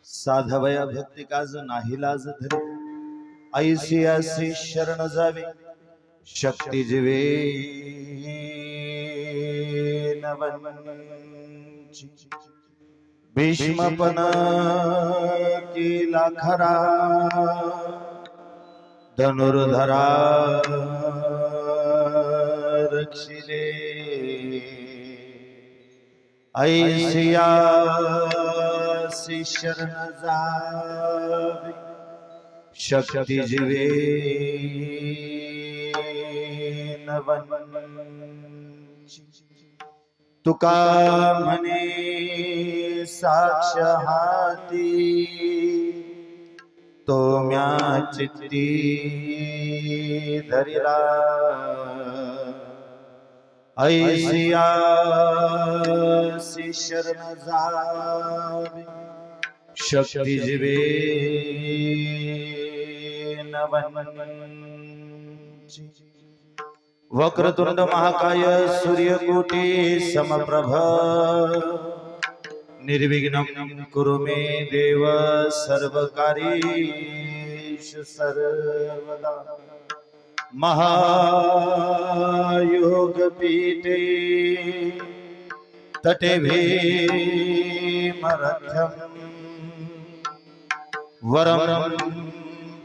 साधवया भक्ती काज नाही लाज धरी ऐसी असी शरण जावे शक्ती जीवे नवनची भीष्मपण केला खरा धनुर्धरा रक्षिले ऐसिया शरण जावे शक्ती जीवे नवनची तुका म्हणे साक्ष हाती तो म्या चित्ती धरिला ऐसिया शरण जावे शक्ती जीवे नवनची वक्रतुंड महाकाय सूर्यकोटी समप्रभ निर्विघ्नं कुरु मे देव सर्वकार्येषु सर्वदा महायोग पीठे तटे भीमरथम वरम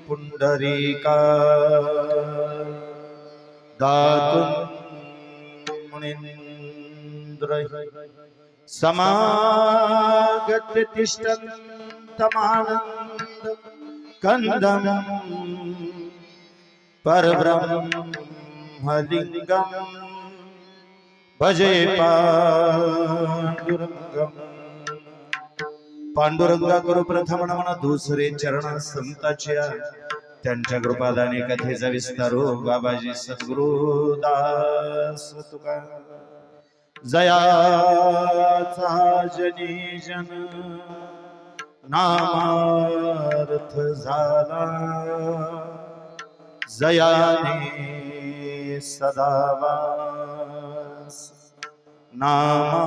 पुंडरीका दातुं मुनीन्द्र समागत्य तिष्ठन्तमानन्द कंदं परब्रह्मलिंगं भजे पांडुरंगं पांडुरंगा करू प्रथम नमन दुसरे चरण संताच्या त्यांच्या कृपादाने कथेचा विस्तारो बाबाजी सद्गुरु दास तुका जयाचा जनी जन नामार्थ झाला जयाने सदावास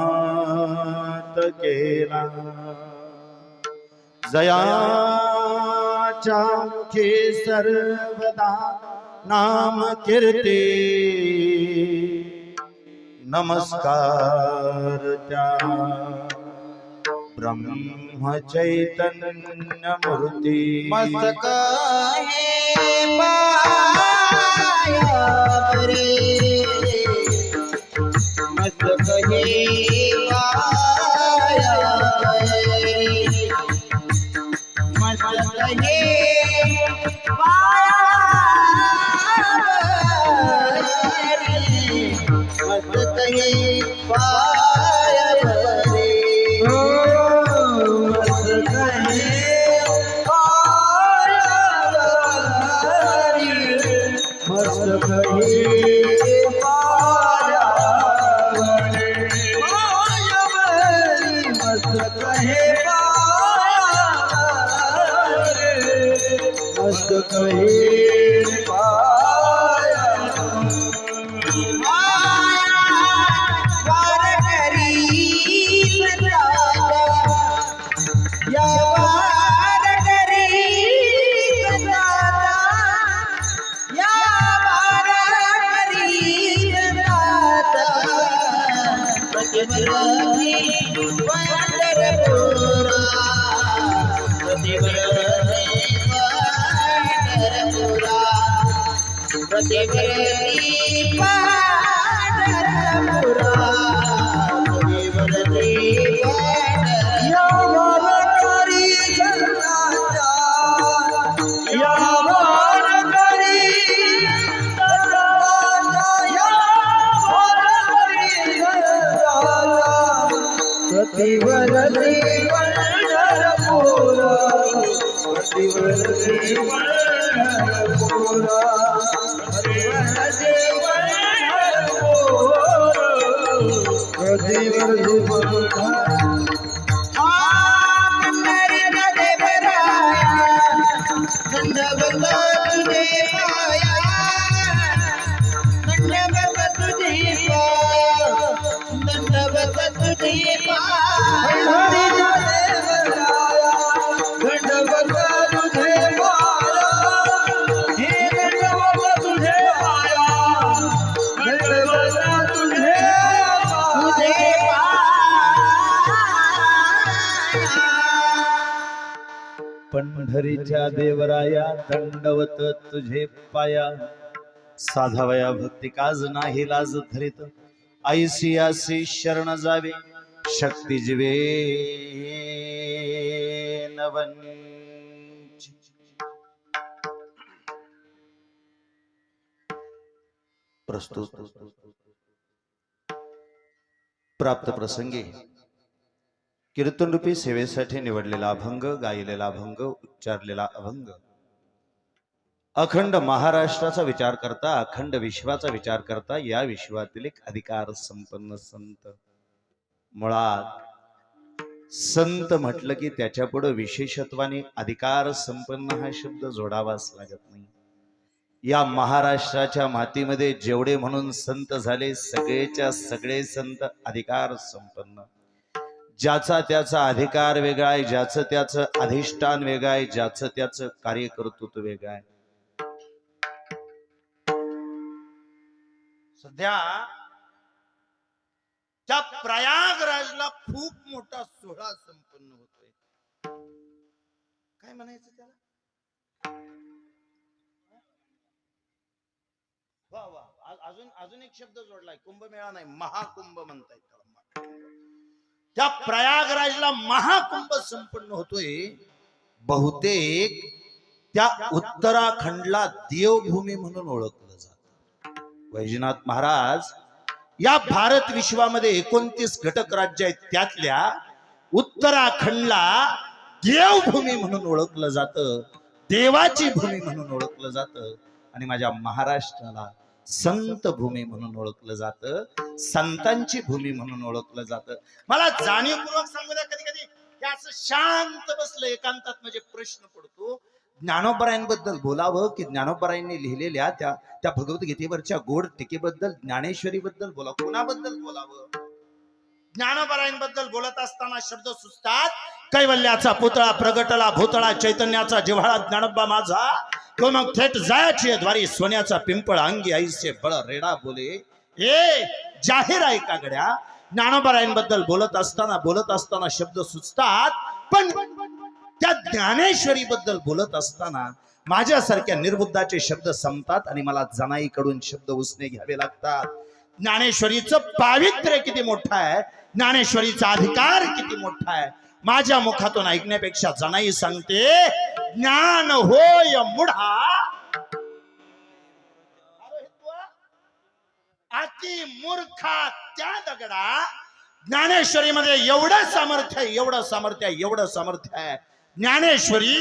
नामात केला जयाच्या मुखे सर्वदा नाम कीर्ती नमस्कार त्या ब्रह्म चैतन्य मूर्ती मस्तक हे पाया रे मस्तक हे पाया मस्तक हे मस्तक हे पाया रे मस्तक हे मस्तक हे पाया मस्तक हे मस्तक हे पाया वार करी या वार करी या वार करी प्रतिवर्ती पंढरपुरा प्रतिवर्ती पंढरपुरा प्रतिवर्ती पंढरपुरा प्रतिवर्ती या वार करी संताचा या वार करी प्रतिवर्ती पंढरपुरा प्रतिवर्ती पंढरपुरा प्रतिवर्ती प्रतिवर्ती पंढरपुरा पंढरीच्या देवराया दंडवत तुझे पाया साधावया भक्ती काज नाही लाज धरित ऐसी आसी शरण जावे शक्ती जीवे नवन प्रस्तुत प्राप्त प्रसंगी कीर्तन रूपी सेवेसाठी निवडलेला अभंग गायलेला अभंग उच्चारलेला अभंग अखंड महाराष्ट्राचा विचार करता अखंड विश्वाचा विचार करता या विश्वातील एक अधिकार संपन्न संत मुळात संत म्हटलं की त्याच्या पुढे विशेषत्वाने अधिकार संपन्न हा शब्द जोडावाच लागत नाही. या महाराष्ट्राच्या मातीमध्ये जेवढे म्हणून संत झाले सगळेच्या सगळे संत अधिकार संपन्न. ज्याचा त्याचा अधिकार वेगळा आहे, ज्याचं त्याचं अधिष्ठान वेगळं आहे, ज्याचं त्याचं कार्यकर्तृत्व वेगळं आहे. सध्या त्या प्रयागराजला खूप मोठा सोहळा संपन्न होतोय. काय म्हणायचं त्याला? वा वा, अजून एक शब्द जोडलाय, कुंभमेळा नाही, महाकुंभ म्हणताय त्याला. त्या प्रयागराजला महाकुंभ संपन्न होतोय. बहुतेक त्या उत्तराखंडला देवभूमी म्हणून ओळखलं जातं. वैजनाथ महाराज या भारत विश्वामध्ये 29 घटक राज्य आहेत, त्यातल्या उत्तराखंडला देवभूमी म्हणून ओळखलं जातं, देवाची भूमी म्हणून ओळखलं जातं. आणि माझ्या महाराष्ट्राला संत भूमी म्हणून ओळखलं जातं, संतांची भूमी म्हणून ओळखलं जातं. मला जाणीवपूर्वक सांगू द्या, कधी कधी असं शांत बसलं एकांतात म्हणजे प्रश्न पडतो, ज्ञानोबरायांबद्दल बोलावं की ज्ञानोबरायांनी लिहिलेल्या त्या भगवद्गीतेवरच्या गोड टीकेबद्दल, ज्ञानेश्वरीबद्दल बोलावं, कोणाबद्दल बोलावं? ज्ञानोबरायांबद्दल बोलत असताना शब्द सुचतात, कैवल्याचा पुतळा प्रगटला भूतळा, चैतन्याचा जिव्हाळा ज्ञानोबा माझा, तो मग थेट जायची द्वारी, सोन्याचा पिंपळ अंगी आईसे बळ रेडा बोले. ए जाहीर आहे का गड्या? ज्ञानोबरायांबद्दल बोलत असताना शब्द सुचतात, पण त्या ज्ञानेश्वरी बद्दल बोलत असताना माझ्यासारख्या निर्बुद्धाचे शब्द संपतात आणि मला जनाईकडून शब्द उसने घ्यावे लागतात. ज्ञानेश्वरीचं पावित्र्य किती मोठं आहे, ज्ञानेश्वरीचा अधिकार किती मोठा आहे. माझ्या मुखातून ऐकण्यापेक्षा जनाई सांगते, ज्ञान होय मुढा अति मूर्खा त्या दगडा. ज्ञानेश्वरीमध्ये एवढं सामर्थ्य आहे. ज्ञानेश्वरी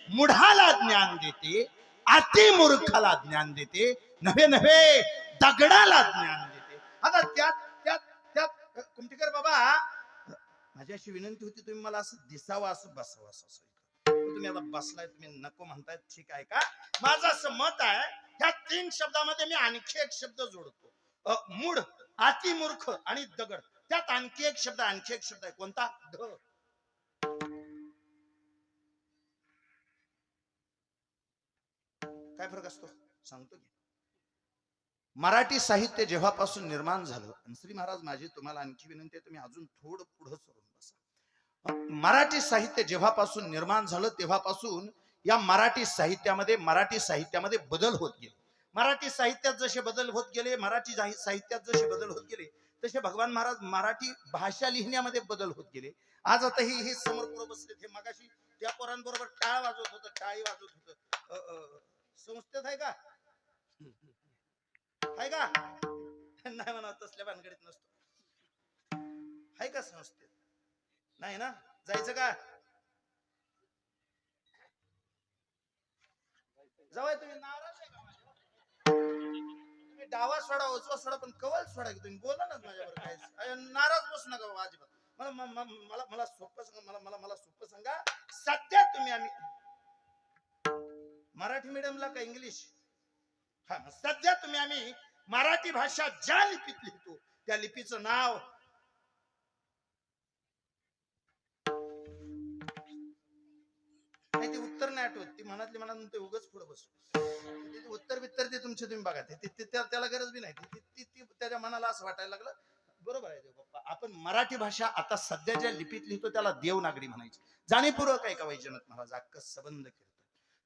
मुढाला ज्ञान देते, अतिमूर्खाला ज्ञान देते, नव्हे दगडाला ज्ञान देते. आता त्यात कुमठेकर बाबा, माझी अशी विनंती होती, तुम्ही मला असं दिसावं, असं बसावं, असं तुम्ही आता बसलाय, तुम्ही नको म्हणताय, ठीक आहे का? माझं असं मत आहे, ह्या 3 शब्दामध्ये मी आणखी एक शब्द जोडतो, मूढ, अतिमूर्ख आणि दगड. त्यात आणखी एक शब्द आहे, कोणता? ध. काय फरक असतो सांगतो की. मराठी साहित्य जेव्हापासून निर्माण झालं, श्री महाराज माझी तुम्हाला आणखी विनंती आहे, तुम्ही अजून थोडं पुढे सरून बसा. मराठी साहित्य जेव्हापासून निर्माण झालं तेव्हापासून या मराठी साहित्यामध्ये बदल होत गेले. मराठी साहित्यात जसे बदल होत गेले तसे भगवान महाराज मराठी भाषा लिहिण्यामध्ये बदल होत गेले. आज आता हे समोर पुढे बसले, हे मगाशी त्या पोरांबरोबर टाळी वाजवत होतं. संस्थेत आहे का? नाही म्हणा, तसल्या भानगडीत नसतो. आहे का संस्थेत? नाही ना? जायचं का? जावाय, तुम्ही नाराज आहे का? तुम्ही डावा सोडा उजवा सोडा, पण कवल सोडा की तुम्ही बोला ना माझ्यावर. काय नाराज बसू नका बाबा अजिबात. मला सोपं सांगा, मला सोपं सांगा. सध्या तुम्ही आम्ही मराठी मीडियमला का इंग्लिश? हा, सध्या तुम्ही आम्ही मराठी भाषा ज्या लिपीत लिहितो त्या लिपीचं नाव नाही, ते उत्तर नाही आठवत, ती मनातली मनात ते उगाच पुढे बसू. उत्तर ते तुमचे तुम्ही बघा, त्याला गरज बी नाही. त्याच्या मनाला असं वाटायला लागलं बरोबर आहे देवबाप्पा. आपण मराठी भाषा आता सध्या ज्या लिपीत लिहितो त्याला देवनागरी म्हणायची. जाणीवपूर्वक आहे का वैजनाथ महाराज अक्क संबंध केलं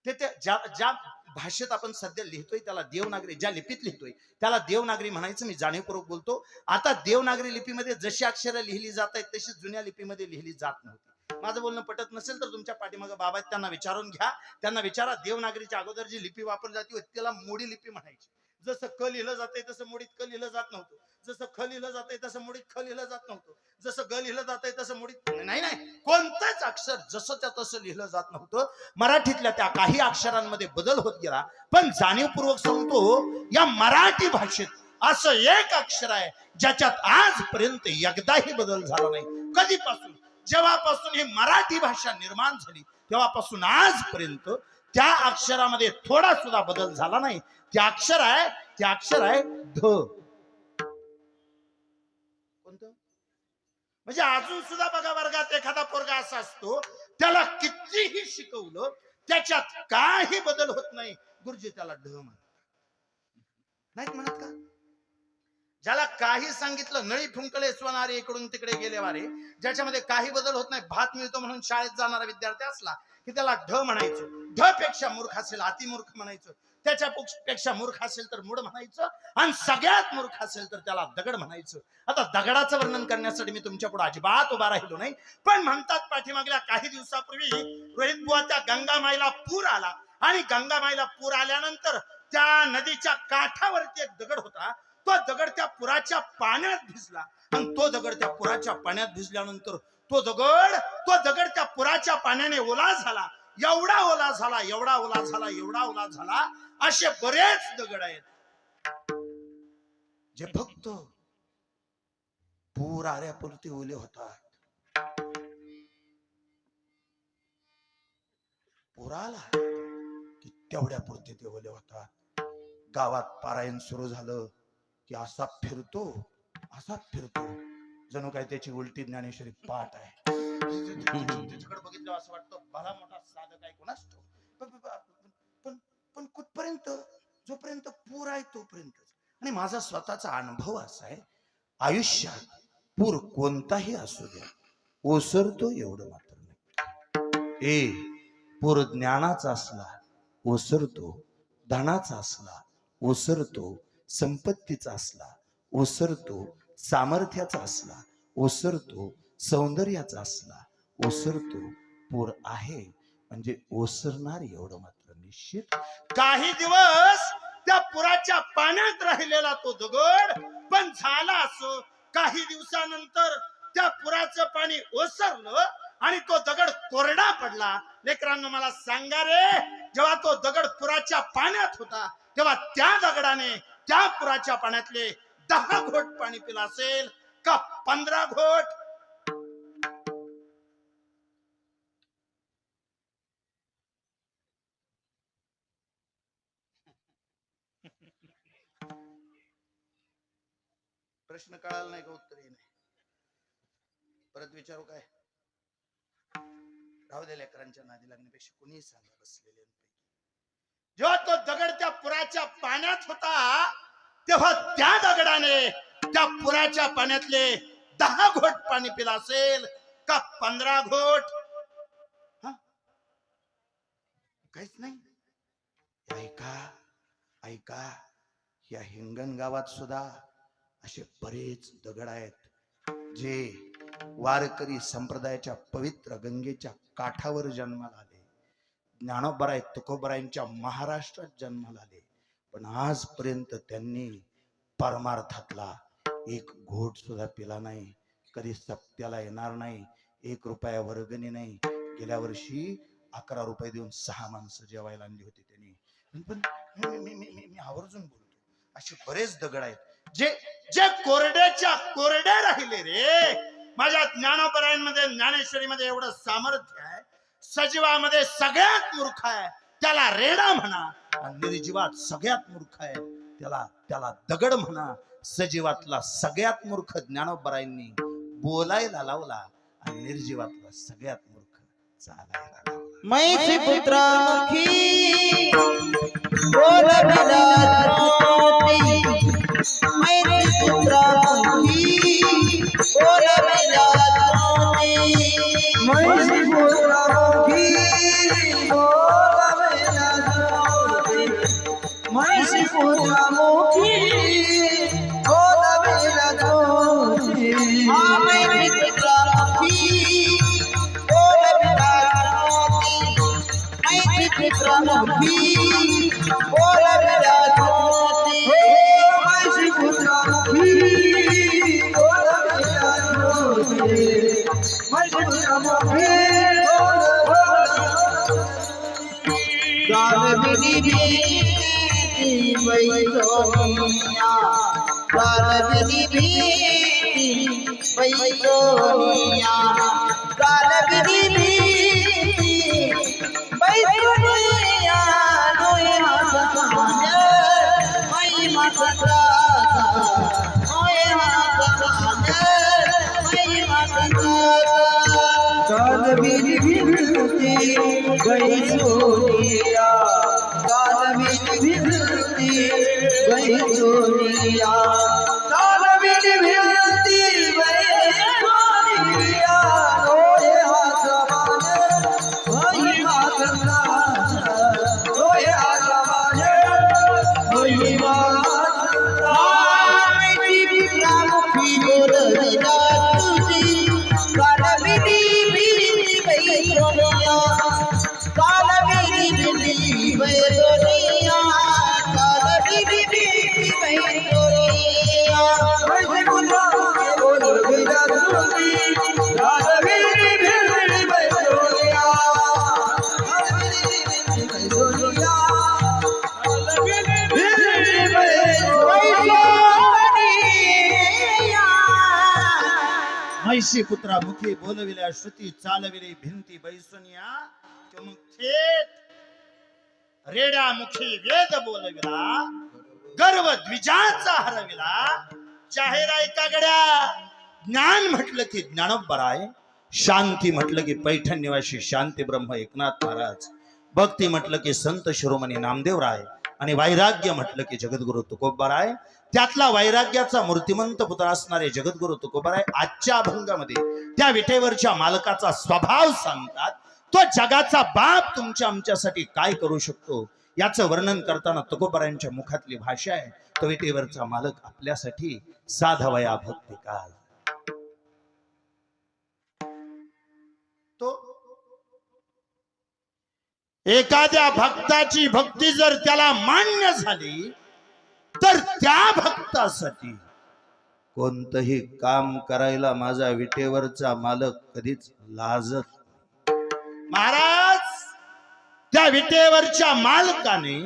ते ज्या भाषेत आपण सध्या लिहितोय त्याला देवनागरी, ज्या लिपीत लिहितोय त्याला देवनागरी म्हणायचं. मी जाणीवपूर्वक बोलतो. आता देवनागरी लिपीमध्ये जशी अक्षरं लिहिली जात आहेत तशी जुन्या लिपीमध्ये लिहिली जात नव्हती. माझं बोलणं पटत नसेल तर तुमच्या पाठीमागे बाबा आहेत त्यांना विचारून घ्या. त्यांना विचारा देवनागरीच्या अगोदर जी लिपी वापरली जाते होती त्याला मोडी लिपी म्हणायची. जसं क लिहिलं जातंय तसं मोडीत क लिहिलं जात नव्हतं. जसं ख लिहिलं जातंय तसं मोडीत ख लिहिलं जात नव्हतं. जसं ग लिहिलं जातंय तसं मोडीत नाही कोणतंच अक्षर जसं त्या तसं लिहिलं जात नव्हतं. मराठीतल्या त्या काही अक्षरांमध्ये बदल होत गेला. पण जाणीवपूर्वक सांगतो या मराठी भाषेत असं एक अक्षर आहे ज्याच्यात आजपर्यंत एकदाही बदल झाला नाही. कधीपासून, जेव्हापासून ही मराठी भाषा निर्माण झाली तेव्हापासून आजपर्यंत त्या अक्षरामध्ये थोडा सुद्धा बदल झाला नाही. ते अक्षर आहे ध. कोणतं? म्हणजे अजून सुद्धा बघा वर्गात एखादा पोरगा असा असतो त्याला कितीही शिकवलं त्याच्यात काही बदल होत नाही. गुरुजी त्याला ढ म्हणतात. नाहीत म्हणत का? ज्याला काही सांगितलं नळी फुंकले स्वनारे इकडून तिकडे गेले वारे, ज्याच्यामध्ये काही बदल होत नाही, भात मिळतो म्हणून शाळेत जाणारा विद्यार्थी असला की त्याला ढ म्हणायचं. ढ पेक्षा मूर्ख असेल अतिमूर्ख म्हणायचं. त्याच्यापेक्षा मूर्ख असेल तर मूढ म्हणायचं. आणि सगळ्यात मूर्ख असेल तर त्याला दगड म्हणायचं. आता दगडाचं वर्णन करण्यासाठी मी तुमच्या पुढे अजिबात उभा राहिलो नाही. पण म्हणतात पाठीमागल्या काही दिवसापूर्वी रोहित बुवा त्या गंगामाईला पूर आला आणि गंगामाईला पूर आल्यानंतर त्या नदीच्या काठावरती एक दगड होता. तो दगड त्या पुराच्या पाण्यात भिजला आणि तो दगड त्या पुराच्या पाण्यात भिजल्यानंतर तो दगड त्या पुराच्या पाण्याने ओला झाला. एवढा ओला झाला असे बरेच दगड आहेत जे फक्त पूर आल्यापुरते ओले होतात. पुराला की तेवढ्या पुरते ते ओले होतात. गावात पारायण सुरू झालं की असा फिरतो जणू काय त्याची उलटी ज्ञानेश्वरी पाठ आहे. तिकडे बघितलं असं वाटतं भला मोठा साधक आहे कोणाच. पण कुठपर्यंत? जोपर्यंत पूर आहे तोपर्यंतच. आणि माझा स्वतःचा अनुभव असा आहे आयुष्यात पूर कोणताही असू द्या ओसरतो एवढं मात्र नाही. पूर ज्ञानाचा असला ओसरतो, धनाचा असला ओसरतो, संपत्तीचा असला ओसरतो, सामर्थ्याचा असला ओसरतो, सौंदर्याचा असला ओसरतो. पूर आहे म्हणजे ओसरणार एवढं मात्र निश्चित. काही दिवस त्या पुराच्या पाण्यात राहिलेला तो दगड पण झाला असो काही दिवसानंतर त्या पुराचं पाणी ओसरलं आणि तो दगड कोरडा पडला. लेकरांनो मला सांगा रे, जेव्हा तो दगड पुराच्या पाण्यात होता तेव्हा त्या दगडाने त्या पुराच्या पाण्यातले 10 घोट पाणी पिलं असेल का 15 घोट? प्रश्न कळाला नाही का? उत्तरही नाही. परत विचारू काय? राहू दे, लेकरांच्या नादी लागण्यापेक्षा कुणीही सांगा बसलेले. जेव्हा तो दगड त्या पुराच्या पाण्यात होता तेव्हा त्या दगडाने त्या पुराच्या पाण्यातले 10 घोट पाणी पिलं असेल का 15 घोट? काहीच नाही. ऐका, या हिंगण गावात सुद्धा असे बरेच दगड आहेत जे वारकरी संप्रदायाच्या पवित्र गंगेच्या काठावर जन्माला आले. ज्ञानोबराय तुकोबरायांच्या महाराष्ट्रात जन्माला आले. पण आजपर्यंत त्यांनी परमार्थातला एक घोट सुद्धा पिला नाही. कधी सप्त्याला येणार नाही. 1 रुपया वर्गणी नाही. गेल्या वर्षी 11 रुपये देऊन 6 माणसं जेवायला आणली होती त्यांनी. पण मी आवर्जून बोलतो असे बरेच दगड आहेत जे कोरड्याच्या कोरड्या राहिले रे. माझ्या ज्ञानोबरायांमध्ये ज्ञानेश्वरीमध्ये एवढं सामर्थ्य आहे. सजीवामध्ये सगळ्यात मूर्ख आहे त्याला रेडा म्हणा, आणि निर्जीवात सगळ्यात मूर्ख आहे त्याला दगड म्हणा. सजीवातला सगळ्यात मूर्ख ज्ञानोबरायांनी बोलायला लावला आणि निर्जीवातला सगळ्यात मूर्ख चालायला लावला. मैत्री पुत्रामुखी बोल विलास मैत्री पुत्रामुखी बोलविला ज्योती मैत्री पुत्रामुखी बोलविला ज्योती मैत्री पुत्रामुखी बोलविला ज्योती मैत्री पुत्रामुखी बोलविला ज्योती मैत्री पुत्रामुखी बोलविला ज्योती मैत्री पुत्रामुखी बोलविला ज्योती मैत्री पुत्रामुखी कालबिनी भीती बैसोनिया कालबिनी भीती बैसोनिया कालबिनी भीती बैसोनिया नोए हाथ माने महिमा सदा नोए हाथ माने महिमा सदा कालबिनी भीती बैसोनिया कालबिनी भीती बैसोनिया कालबिनी भीती बैसोनिया रोए हाथ माने महिमा सदा रोए हाथ माने महिमा सदा मैत्री पुत्रामुखी बोलविला तुझी कालबिनी भीती बैसोनिया कालबिनी भीती बैसोनिया कालबिनी भीती बैसोनिया मैत्री पुत्रामुखी बोलविला तुझी कालबिनी भीती बैसोनिया कालबिनी भीती बैसोनिया कालबिनी भीती बैसोनिया म्हैसी पुत्रा मुखी बोलविल्या श्रुती चालविली भिंती बैसुनिया तो मग थेट रेड्या मुखी वेद बोलविला गर्व द्विजाचा हरविला जाहीर ऐका गड्या ज्ञान म्हटलं की ज्ञानोबराय शांती म्हटलं की पैठण निवासी शांती ब्रह्म एकनाथ महाराज भक्ती म्हटलं की संत शिरोमणी नामदेवराय आणि वैराग्य म्हटलं की जगद्गुरु तुकोबाराय त्यातला वैराग्याचा मूर्तिमंत पुत्र असणारे जगद्गुरु तुकोबाराय आजच्या अभंगामध्ये त्या विटेवरच्या मालकाचा स्वभाव सांगतात तो जगाचा बाप तुमच्या आमच्यासाठी काय करू शकतो याचं वर्णन करताना तुकोबारायांच्या मुखातली भाषा आहे तो विटेवरचा मालक आपल्यासाठी साधवया भक्ती काल तो एखाद्या भक्ताची भक्ती जर त्याला मान्य झाली तर त्या भक्तासाठी कोणतंही काम करायला माझा विटेवरचा मालक कधीच लाजत नाही. महाराज त्या विटेवरच्या मालकाने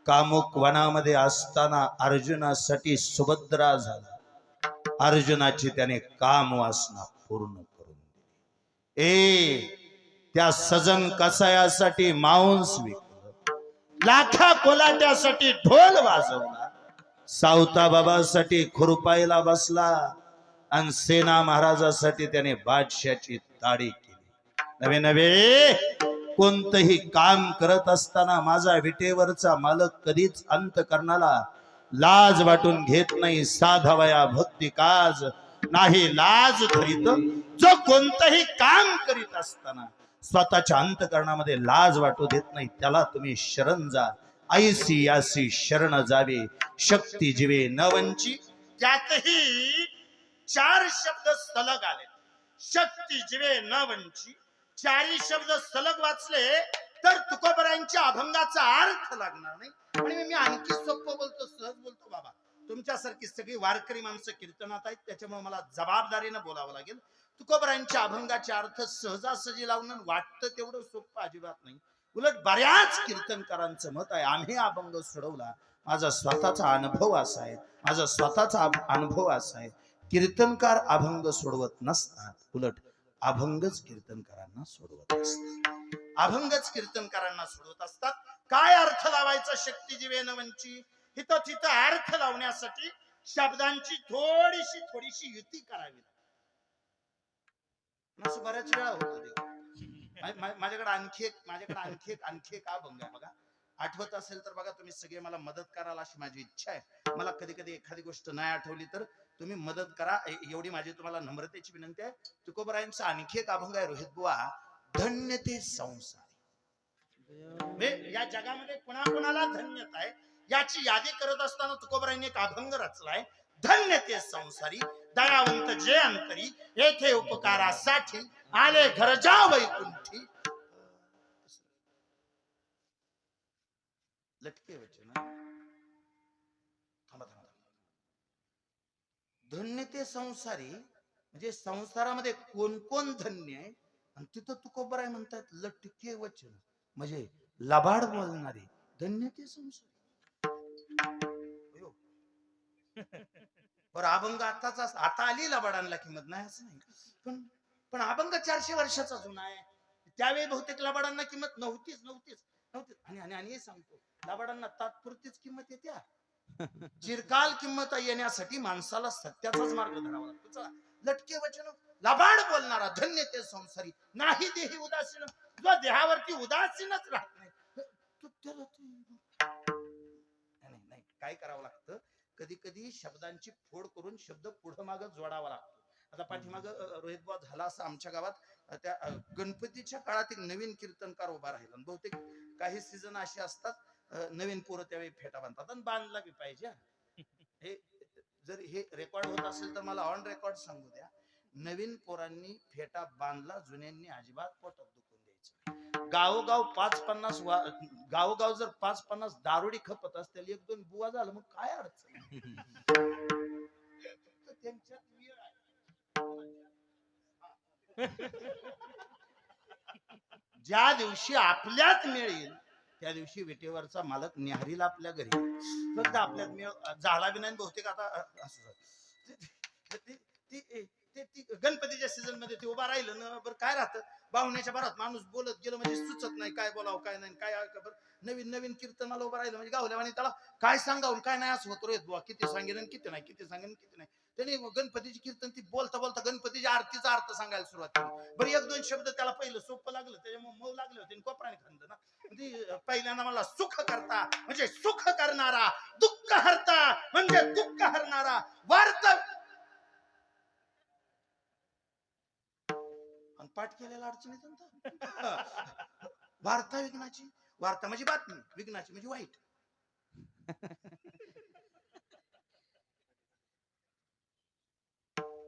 कामुक वनामध्ये असताना अर्जुनासाठी सुभद्रा झाला अर्जुनाची त्याने काम वासना पूर्ण करून दिली त्या सजन कसायासाठी मांस विकलं लाखा कोलाट्यासाठी ढोल वाजवला सावता बाबासाठी खुरपायला बसला आणि सेना महाराजासाठी त्याने बादशाची ताडी केली नवे नवे कोणतंही काम करत असताना माझा विटेवरचा मालक कधीच अंतकरणाला लाज वाटून घेत नाही साधवया भक्ती काज नाही लाज धरीत जो कोणतंही काम करीत असताना स्वतःच्या अंतकरणामध्ये लाज वाटू देत नाही त्याला तुम्ही शरण जा ऐसी यासी शरण जावे शक्ती जीवे न वंची त्यातही 4 शब्द सलग आले शक्ती जीवे न वंची 4 शब्द सलग वाचले तर तुकोबारायांच्या अभंगाचा अर्थ लागणार नाही आणि मी आणखी सोपं बोलतो सहज बोलतो बाबा तुमच्यासारखी सगळी वारकरी माणसं कीर्तनात आहेत त्याच्यामुळे मला जबाबदारीने बोलावं लागेल तुकोबारायांच्या अभंगाचे अर्थ सहजासहजी लावून वाटतं तेवढं सोपं अजिबात नाही उलट बऱ्याच कीर्तनकारांचं मत आहे आम्ही अभंग सोडवला माझा स्वतःचा अनुभव असा आहे कीर्तनकार अभंग सोडवत नसतात उलट अभंगच कीर्तनकारांना सोडवत असतात काय अर्थ लावायचा शक्ती जीवे न वंची हिथं तिथं अर्थ लावण्यासाठी शब्दांची थोडीशी युती करावी असं बऱ्याच वेळा होतं माझ्याकडे आणखी एक अभंग आहे बघा आठवत असेल तर बघा तुम्ही सगळे मला मदत कराल अशी माझी इच्छा आहे. मला कधी कधी एखादी गोष्ट नाही आठवली तर तुम्ही मदत करा, एवढी माझी तुम्हाला नम्रतेची विनंती आहे. तुकोबरायांचा आणखी एक अभंग आहे रोहित बुवा, धन्य ते संसार. या जगामध्ये कुणाकुणाला धन्यता आहे याची यादी करत असताना तुकोबरायांनी एक अभंग रचलाय, धन्य ते संसारी दयावंत जे अंतरी येथे उपकारासाठी आले घरजा वैकुंठी. लटके वचन थांबा थांबा. धन्य ते संसारी म्हणजे संसारामध्ये कोण कोण धन्य आहे, आणि तिथं तुकोबराय म्हणतात लटके वचन म्हणजे लबाड बोलणारे धन्य ते संसारी. बरं अभंग आताच आता आली लबाडांना किंमत नाही असं नाही, पण पण अभंग 400 वर्षाचा जुना आहे. त्यावेळी बहुतेक लबाडांना किंमत नव्हतीच नव्हतीच नव्हतीच. आणि हे सांगतो लबाडांना तात्पुरतीच किंमत येत्या, चिरकाल किंमत येण्यासाठी माणसाला सत्याचाच मार्ग धरावा लागतो. चला, लटके वचन लबाड बोलणारा धन्य ते संसारी नाही देही उदासीन, जो देहावरती उदासीनच राहत नाही. नाही नाही काय करावं लागतं, कधी कधी शब्दांची फोड करून शब्द पुढं माग जोडावा लागतो. आता पाठीमाग रोहित बुवा झाला असं आमच्या गावात त्या गणपतीच्या काळात एक नवीन कीर्तनकार उभा राहिला. बहुतेक काही सीझन असे असतात नवीन पोरं त्यावेळी फेटा बांधतात आणि बांधला बी पाहिजे. हे जर हे रेकॉर्ड होत असेल तर मला ऑन रेकॉर्ड सांगू द्या, नवीन पोरांनी फेटा बांधला, जुन्यांनी अजिबात पोटात दुखून द्यायचं. गावोगाव 5-50 गावोगाव जर 5-50 दारुडी खपत असतील, 1-2 बुवा झालं मग काय अडचण. त्यांच्यात वेळ आहे. ज्या दिवशी आपल्यात मिळेल त्या दिवशी विटेवरचा मालक निहारील आपल्या घरी. फक्त आपल्यात मेळ झाला बी नाही बहुतेक. आता गणपतीच्या सीझन मध्ये ते उभा राहिलं ना, बरं काय राहतं, बाहुण्याच्या भरात माणूस बोलत गेलं म्हणजे सुचत नाही काय बोलावं काय नाही काय. नवीन नवीन कीर्तनाला उभं राहिलं म्हणजे गावल्या आणि त्याला काय सांगावं काय नाही असं होत रे बुवा, किती सांगेन किती नाही, किती सांगेन किती नाही. त्याने गणपतीची कीर्तन ती बोलता बोलता गणपतीच्या आरतीचा अर्थ सांगायला सुरुवात केली. बरं 1-2 शब्द त्याला पहिलं सोपं लागलं, त्याच्यामुळे मऊ लागले होते, कोपराने खांद ना. पहिल्यांदा मला सुख करता म्हणजे सुख करणारा, दुःख हरता म्हणजे दुःख हरणारा, वार्ता आणि पाठ केलेला अडचणीत वार्ता विघ्नाची, वार्ता म्हणजे बातमी, विघ्नाची म्हणजे वाईट.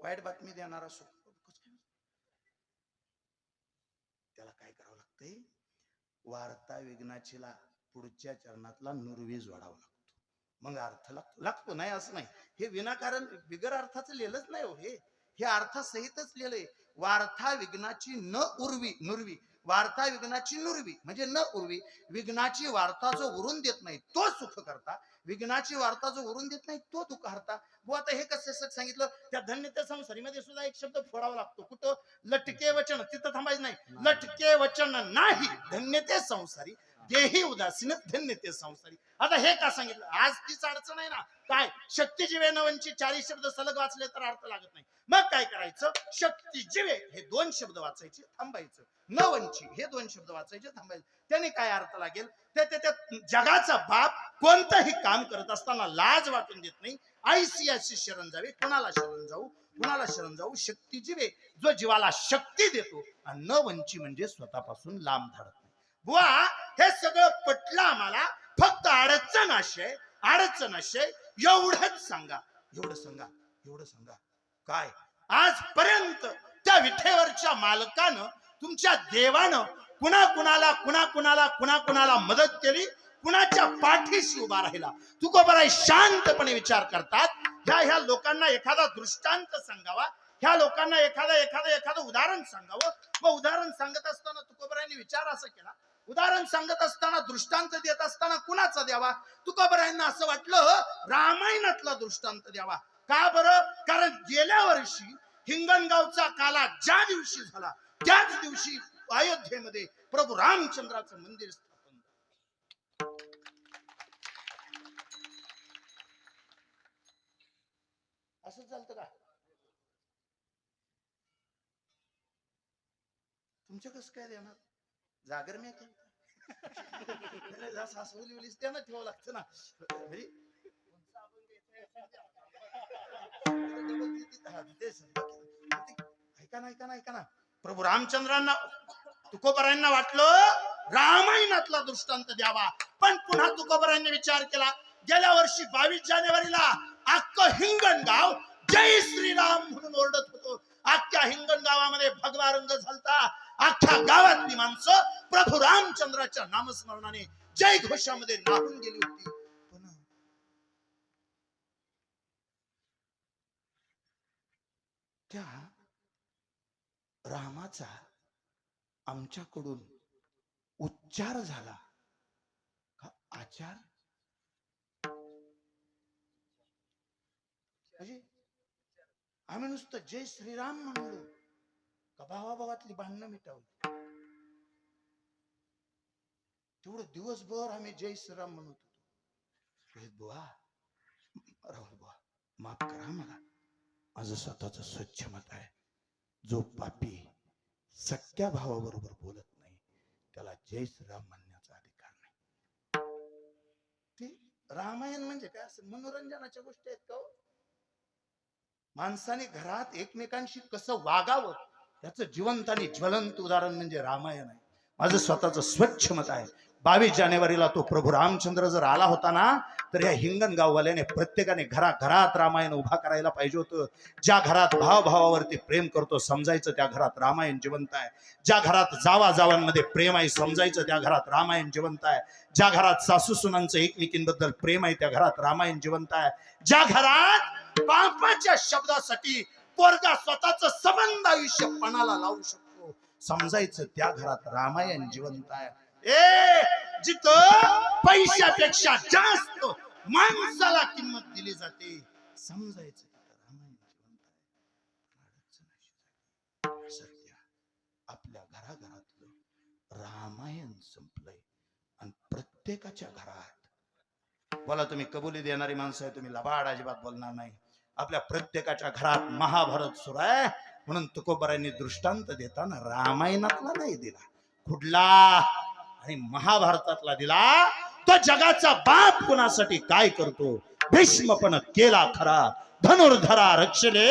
वाईट बातमी देणारा सुख. त्याला काय करावं लागतंय, वार्ता विघ्नाचीला पुढच्या चरणातला नुरवी जोडावा लागतो, मग अर्थ लागतो नाही असं नाही. हे विनाकारण बिगर अर्थाचं लिहिलंच नाही हो, हे अर्थासहितच लिहिलंय. वार्ता विघ्नाची न उर्वी नुरवी, वार्ता विघ्नाची नुरवी म्हणजे न उर्वी. विघ्नाची वार्ता जो उरून देत नाही तो सुख करता, विघ्नाची वार्ता जो उरून देत नाही तो दुःख हरता. वो आता हे कसं सांगितलं, त्या धन्यते संसारीमध्ये सुद्धा एक शब्द फोडावा लागतो. कुठं, लटके वचन. तिथं थांबायचं नाही, लटके वचन नाही धन्यते संसारी देही उदासीन धन्यते संसारी. आता हे का सांगितलं, आज तीच अडचण आहे ना. काय, शक्ती जीवे नवनची 40 शब्द सलग वाचले तर अर्थ लागत नाही. मग काय करायचं, शक्ती जीवे हे 2 शब्द वाचायचे थांबायचं, नवनची हे 2 शब्द वाचायचे थांबायचं. त्याने काय अर्थ लागेल, त्या जगाचा बाप कोणतंही काम करत असताना लाज वाटून देत नाही. आयसीआयसी शरण जावे, कोणाला शरण जाऊ, कुणाला शरण जाऊ. शक्ती जीवे जो जीवाला शक्ती देतो, आणि नवनची म्हणजे स्वतःपासून लांब धाडत नाही. बुवा हे सगळं पटलं आम्हाला, फक्त अडचण अशे एवढंच सांगा, एवढं सांगा, एवढं सांगा. काय, आजपर्यंत त्या विठेवरच्या मालकानं, तुमच्या देवानं कुणाकुणाला मदत केली, कुणाच्या पाठीशी उभा राहिला. तुकोबराय शांतपणे विचार करतात, ह्या लोकांना एखादा दृष्टांत सांगावा, ह्या लोकांना एखादं उदाहरण सांगावं. मग उदाहरण सांगत असताना तुकोबरायांनी विचार असा केला, उदाहरण सांगत असताना, दृष्टांत देत असताना कुणाचा द्यावा. तुकोबरायांना असं वाटलं रामायणातला दृष्टांत द्यावा. का बरं, कारण गेल्या वर्षी हिंगणगावचा काला ज्या दिवशी झाला त्याच दिवशी अयोध्येमध्ये प्रभू रामचंद्राचं मंदिर स्थापन झालं. असंच झालं का तुमच्या? कसं काय देणार, जागर मी केलं सासवली त्यांना ठेवावं लागतं ना. म्हणजे ऐका ना प्रभू रामचंद्रांना तुकोबरायांना वाटलं रामायणातला दृष्टांत द्यावा, पण पुन्हा तुकोबरायांनी विचार केला. गेल्या वर्षी 22 जानेवारीला अख्खं हिंगणगाव जय श्रीराम म्हणून ओरडत होतो. अख्ख्या हिंगणगावामध्ये भगवा रंग झालता. अख्ख्या गावातली माणसं प्रभू रामचंद्राच्या नामस्मरणाने जय घोषामध्ये नाहून गेली होती. पण त्या रामाचा आमच्याकडून उच्चार झाला का आचार? म्हणजे आम्ही नुसतं जय श्रीराम म्हणलो का भावाभावातली भांडणं मिटवली? तेवढं दिवसभर आम्ही जय श्रीराम म्हणत होतो. बुवा राहुल बुवा माफ करा मला, माझं स्वतःच स्वच्छ मत आहे. जो पापी सख्या भावाबरोबर बोलत नाही त्याला जय श्रीराम म्हणण्याचा अधिकार नाही. ते रामायण म्हणजे काय असं मनोरंजनाच्या गोष्टी आहेत का? माणसाने घरात एकमेकांशी कसं वागावं याचं जिवंत आणि ज्वलंत उदाहरण म्हणजे रामायण आहे. माझं स्वतःच स्वच्छ मत आहे. 22 जानेवारीला तो प्रभू रामचंद्र जर आला होता ना, तर या हिंगणगाववाल्याने प्रत्येकाने घराघरात रामायण उभा करायला पाहिजे होतं. ज्या घरात भावावरती प्रेम करतो समजायचं त्या घरात रामायण जिवंत आहे. ज्या घरात जावाजावांमध्ये प्रेम आहे समजायचं त्या घरात रामायण जिवंत आहे. ज्या घरात सासू सुनांचं एकमेकींबद्दल प्रेम आहे त्या घरात रामायण जिवंत आहे. ज्या घरात बापाच्या शब्दासाठी पोरगा स्वतःच सबंध आयुष्य पणाला लावू शकतो समजायचं त्या घरात रामायण जिवंत आहे. जिथं पैशापेक्षा जास्त माणसाला किंमत दिली जाते समजायचं रामायण जिवंत आहे. सध्या आपल्या घराघरातलं रामायण संपलंय आणि प्रत्येकाच्या घरात, बोला तुम्ही कबुली देणारी माणसं आहे, तुम्ही लबाड अजिबात बोलणार नाही, आपल्या प्रत्येकाच्या घरात महाभारत सुरू आहे. म्हणून तुकोबरायांनी दृष्टांत देताना रामायणातला नाही दिला, कुठला आणि महाभारतातला दिला. तो जगाचा बाप कुणासाठी काय करतो. भीष्म पण केला खरा धनुर्धरा रक्षले,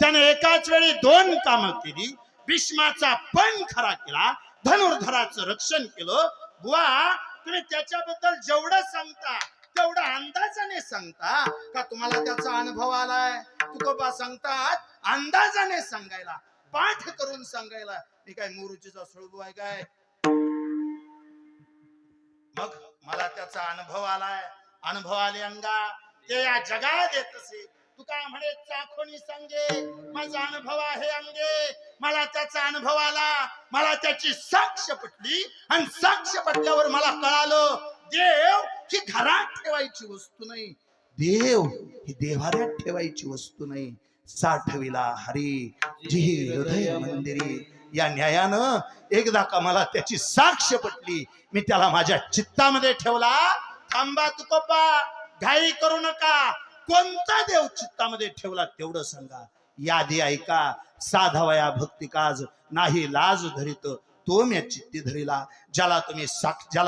त्याने एकाच वेळी 2 कामं केली. भीष्माचा पण खरा केला, धनुर्धराचं रक्षण केलं. बुवा तुम्ही त्याच्याबद्दल जेवढं सांगता तेवढं अंदाजाने सांगता का तुम्हाला त्याचा अनुभव आलाय? तुकोबा सांगतात अंदाजाने सांगायला, पाठ करून सांगायला. मी काय मोरूचीचा सुळबू आहे काय? मग मला त्याचा अनुभव आलाय. अनुभव आले अंगा ते या जगात येत असे. तुका म्हणे चाखोनी सांगे माझा अनुभव आहे अंगे. मला त्याचा अनुभव आला, मला त्याची साक्ष पटली आणि साक्ष पटल्यावर मला कळालं देव ही घरात ठेवायची वस्तू नाही, देव ही देव्हाऱ्यात ठेवायची वस्तू नाही. साठविला हरी जी हृदय मंदिरी. या न्यायानं एकदा का मला त्याची साक्ष पटली, मी त्याला माझ्या चित्तामध्ये ठेवला. थांबा तुकोबा, घाई करू नका. कोणता देव चित्तामध्ये ठेवला तेवढं सांगा. यादी ऐका. साधावया भक्ती काज नाही लाज धरित तो म्या चित्ती धरिला. ज्याला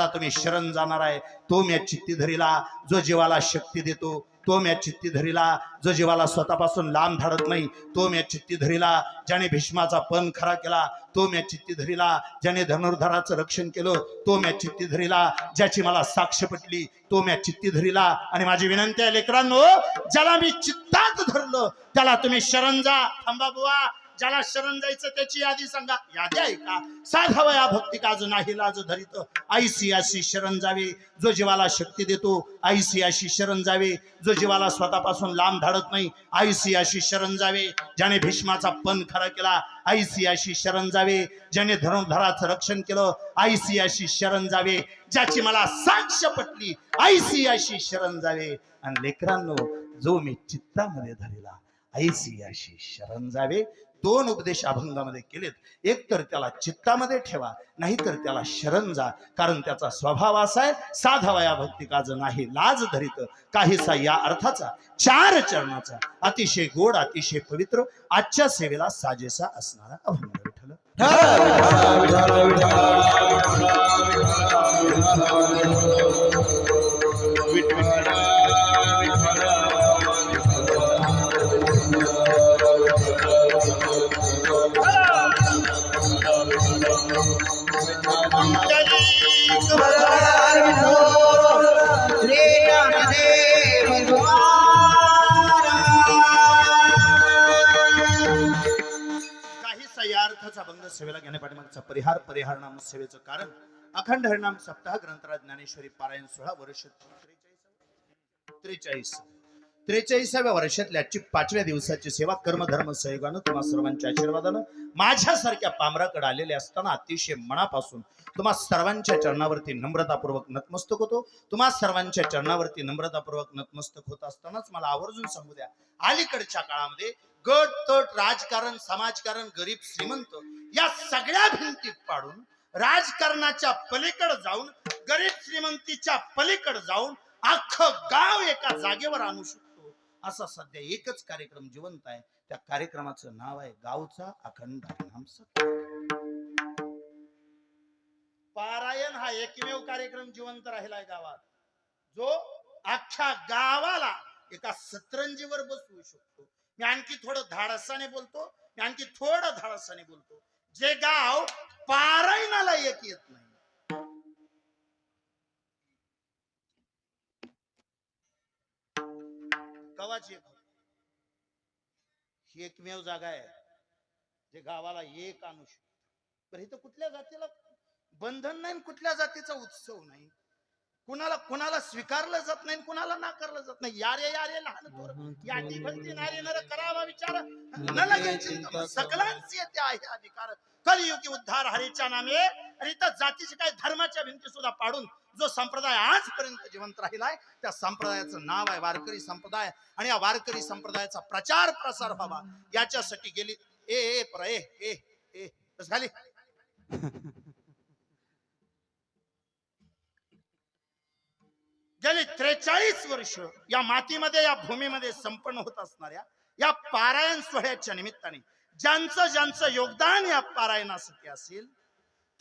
तुम्ही शरण जाणार आहे तो म्या चित्ती धरिला. जो जीवाला शक्ती देतो तो म्या चित्ती धरिला. जो जीवाला स्वतःपासून लांब धाडत नाही तो म्या चित्ती धरिला. ज्याने भीष्माचा पण खरा केला तो म्या चित्ती धरिला. ज्याने धनुर्धराचं रक्षण केलं तो म्या चित्ती धरिला. ज्याची मला साक्ष पटली तो म्या चित्ती धरिला. आणि माझी विनंती आहे लेकरांनो, ज्याला मी चित्तात धरलं त्याला तुम्ही शरण जा. थांबा बुवा, ज्याला शरण जायचं त्याची यादी सांगा. यादी ऐका. साधावया भक्ती काज नाही लाज धरित आईसी अशी शरण जावे. जो जीवाला शक्ती देतो आईसी अशी शरण जावे. जो जीवाला स्वतःपासून लांब धाडत नाही आईसी अशी शरण जावे. ज्याने भीष्माचा पण खरा केला आईसी अशी शरण जावे. ज्याने धनुर्धराचं रक्षण केलं आईसी अशी शरण जावे. ज्याची मला साक्ष पटली आईसी अशी शरण जावे. आणि लेकरांनो, जो मी चित्तामध्ये धरला आईसी अशी शरण जावे. 2 उपदेश अभंगामध्ये केलेत. एक तर त्याला चित्तामध्ये ठेवा, नाहीतर त्याला शरण जा. कारण त्याचा स्वभाव असा आहे, साधावया भक्ती काज नाही लाज धरित. काहीसा या अर्थाचा 4 चरणाचा अतिशय गोड अतिशय पवित्र आजच्या सेवेला साजेसा असणारा अभंग विठ्ठल. काही सह्यार्थाचा अभंग सेवेला घेण्यापाठीमागचा परिहार नाम सेवेचं कारण अखंड हरिनाम सप्ताह ग्रंथराज ज्ञानेश्वरी पारायण 16 वर्ष 43व्या वर्षातल्या आजची 5व्या दिवसाची सेवा कर्मधर्म सहयोगानं तुम्हा सर्वांच्या आशीर्वादानं माझ्यासारख्या पामराकडे आलेले असताना अतिशय मनापासून तुम्हा सर्वांच्या चरणावरती नम्रतापूर्वक नतमस्तक होतो. तुम्हा सर्वांच्या चरणावरती नम्रतापूर्वक नतमस्तक होत असतानाच मला आवर्जून सांगू द्या, अलीकडच्या काळामध्ये गट तट राजकारण समाजकारण गरीब श्रीमंत या सगळ्या भिंती पाडून राजकारणाच्या पलीकडे जाऊन गरीब श्रीमंतीच्या पलीकडे जाऊन अख्खं गाव एका जागेवर आणू शकतो असा सध्या एकच कार्यक्रम जिवंत आहे. त्या कार्यक्रमाचं नाव आहे गावचा अखंड हरिनाम सप्ताह. पारायण हा एकमेव कार्यक्रम जिवंत राहिलाय गावात, जो अख्ख्या गावाला एका सतरंजीवर बसवू शकतो. मी आणखी थोडं धाडसाने बोलतो, जे गाव पारायणाला एक येत नाही, गावाची ही एकमेव जागा आहे जे गावाला एक आणू शकतो. तर इथं कुठल्या जातीला बंधन नाही, कुठल्या जातीचा उत्सव नाही, कुणाला स्वीकारलं जात नाही, कुणाला नाकारलं जात नाही. यारे लहान थोर याटी भलती नारी नर करावा विचार न लगे चिंतन सकलांची येते आहे अधिकार कलियुगी उद्धार हरीच्या नामे. आणि इथं जातीची काय धर्माच्या भिंती सुद्धा पाडून जो संप्रदाय आजपर्यंत जिवंत राहिलाय त्या संप्रदायाचं नाव आहे वारकरी संप्रदाय. आणि या वारकरी संप्रदायाचा प्रचार प्रसार व्हावा याच्यासाठी गेली खाली गेली 43 वर्ष या मातीमध्ये या भूमीमध्ये संपन्न होत असणाऱ्या या पारायण सोहळ्याच्या निमित्ताने ज्यांचं योगदान या पारायणासाठी असेल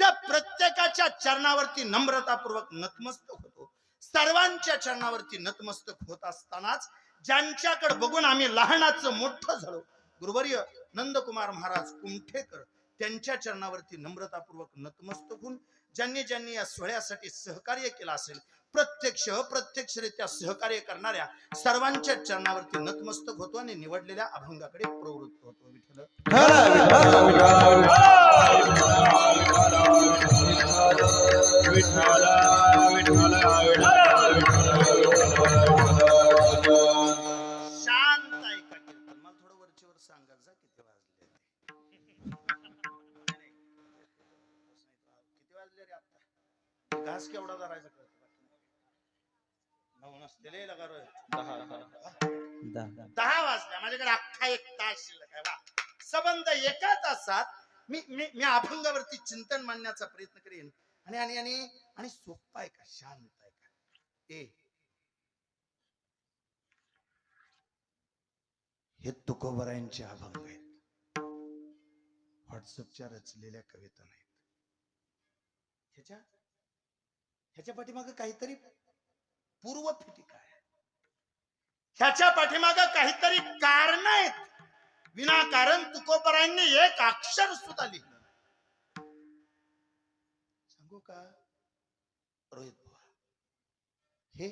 त्या प्रत्येकाच्या चरणावरती नम्रतापूर्वक नतमस्तक होतो. सर्वांच्या चरणावरती नतमस्तक होत असतानाच ज्यांच्याकडे बघून आम्ही लहानाचं मोठं झालो, गुरुवर्य नंदकुमार महाराज कुमठेकर त्यांच्या चरणावरती नम्रतापूर्वक नतमस्तक होऊन ज्यांनी या सोहळ्यासाठी सहकार्य केलं असेल, प्रत्यक्ष अप्रत्यक्षरित्या सहकार्य करणाऱ्या सर्वांच्या चरणावरती नतमस्तक होतो आणि निवडलेल्या अभंगाकडे प्रवृत्त होतो. विठ्ठल शांत ऐका कीर्तन. मला थोडं वरचीवर सांगा जा किती वाजले, किती वाजले रे आता? घास केवढा धरायचा कळत नसलेले लगा रोय 10 वाजल्या. माझ्याकडे अख्खा 1 तास शिल्लक आहे. वा संबंध एका तासात मी अभंगावरती चिंतन मांडण्याचा प्रयत्न करेन. आणि सोपा आहे का, शांत आहे का? हे तुकोबरायांचे अभंग आहेत, व्हॉट्सअपच्या रचलेल्या कविता नाहीत. ह्याच्या पाठीमागे काहीतरी पूर्वफिटिका आहे, ह्याच्या पाठीमागे काहीतरी कारण आहेत. विनाकारण तुकोबरायांनी एक अक्षर सुद्धा लिहिलं. सांगू का रोहित बुवा, हे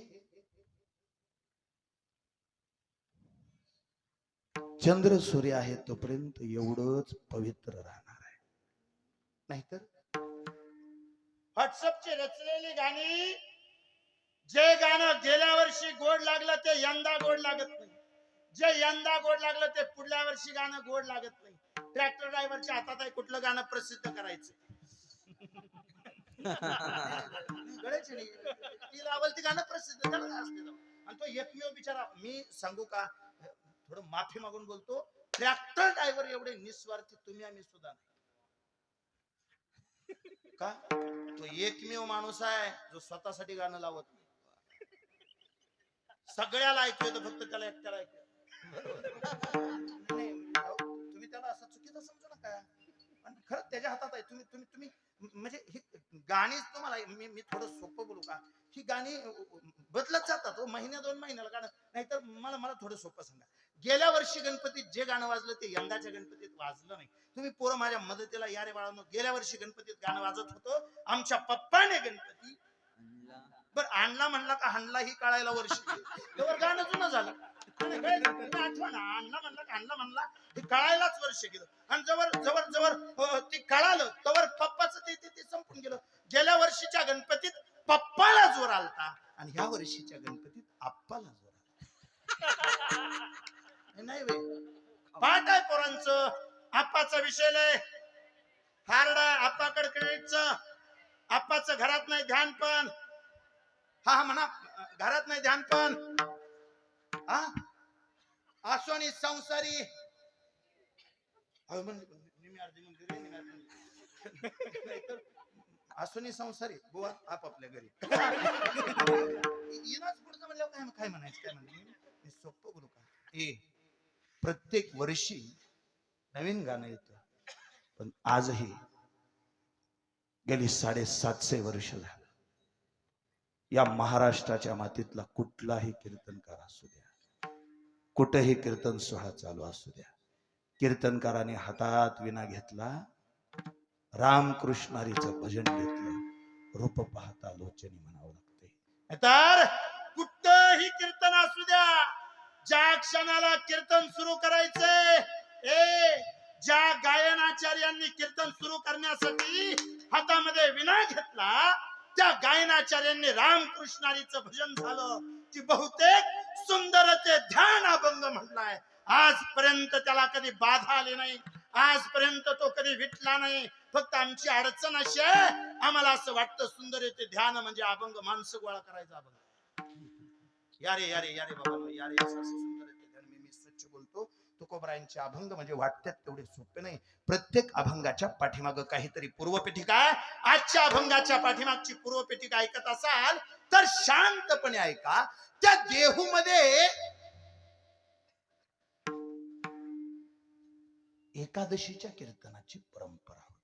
चंद्र सूर्य आहे तोपर्यंत एवढंच पवित्र राहणार आहे. नाहीतर व्हॉट्सअपची रचलेली गाणी, जे गाणं गेल्या वर्षी गोड लागलं ते यंदा गोड लागत नाही, जे यंदा गोड लागलं ते पुढल्या वर्षी गाणं गोड लागत नाही. ट्रॅक्टर ड्रायव्हरच्या हातात आहे कुठलं गाणं प्रसिद्ध करायचं. ती लावल ती गाणं प्रसिद्ध करत असते. आणि तो एकमेव बिचारा, मी सांगू का, थोडं माफी मागून बोलतो, ट्रॅक्टर ड्रायव्हर एवढे निस्वार्थी तुम्ही आम्ही सुद्धा नाही का. तो एकमेव माणूस आहे जो स्वतःसाठी गाणं लावत नाही. सगळ्याला ऐकू येतं, फक्त त्याला एकट्याला ऐकू. तुम्ही त्याला असं चुकीचं समजू नका, पण खरं त्याच्या हातात आहे. तुम्ही म्हणजे ही गाणी तुम्हाला मी थोडं सोपं बोलू का, ही गाणी बदलत जातात हो, महिन्या 2 महिन्याला गाणं. नाहीतर मला थोडं सोपं सांगा, गेल्या वर्षी गणपतीत जे गाणं वाजलं ते यंदाच्या गणपतीत वाजलं नाही. तुम्ही पोरं माझ्या मदतीला या रे बाळांनो. गेल्या वर्षी गणपतीत गाणं वाजत होतं. आमच्या पप्पाने गणपती बर आणला म्हणला का हाणला ही कळायला वर्षी तेव्हा गाणं जुनं झालं. आठवण आणला म्हणला का हाणला म्हणला हे कळायलाच वर्ष गेलं. आणि जवळ जवळ जवळ ती कळालं तवर पप्पाचं ते संपून गेलं. गेल्या वर्षीच्या गणपतीत पप्पाला जोर आलता आणि ह्या वर्षीच्या गणपतीत आप्पाला जोर आला. नाही वे पाठ आहे पोरांचं. आप्पाचा विषय लय हार्डा. आप्पाकडे क्रेडिटचं. आप्पाचं घरात नाही ध्यान पण. हा म्हणा घरात नाही ध्यान पण. हा आसोनी संसारी आसोनी संसारी बुवा आपापल्या घरी. येणाच पुढचं म्हणल्यावर काय म्हणायचं काय म्हणायचं सोपं बोलू का. प्रत्येक वर्षी नवीन गाणं येतं. पण आजही गेली 750 वर्ष झालं या महाराष्ट्राच्या मातीतला कुठलाही कीर्तनकार असू द्या, कुठेही कीर्तन सोहळा चालू असू द्या, कीर्तनकाराने हातात विना घेतला, रामकृष्णारीचं भजन घेतलं, रूप पाहता लोचनी म्हणावं लागते. तर कुठेही कीर्तन असू द्या, ज्या क्षणाला कीर्तन सुरू करायचंय, ज्या गायनाचार्यांनी कीर्तन सुरू करण्यासाठी हातामध्ये विना घेतला, त्या गायनाचार्यांनी रामकृष्णारीचं भजन झालं. ती बहुतेक सुंदर ते ध्यान अभंग म्हटलाय. आजपर्यंत त्याला कधी बाधा आली नाही. आजपर्यंत तो कधी विटला नाही. फक्त आमची अडचण अशी आहे, आम्हाला असं वाटतं सुंदर येते ध्यान म्हणजे अभंग माणसं गोळा करायचा अभंग. यारे यारे यारे बाबा यारे असं सुंदर येते ध्यान. मी स्वच्छ बोलतो. तुकोबरायांचे अभंग म्हणजे वाटतात तेवढे सोपे नाही. प्रत्येक अभंगाच्या पाठीमागं काहीतरी पूर्वपीठिका आहे. आजच्या अभंगाच्या पाठीमागची पूर्वपीठिका ऐकत असाल तर शांतपणे ऐका. त्या देहूमध्ये एकादशीच्या कीर्तनाची परंपरा होती.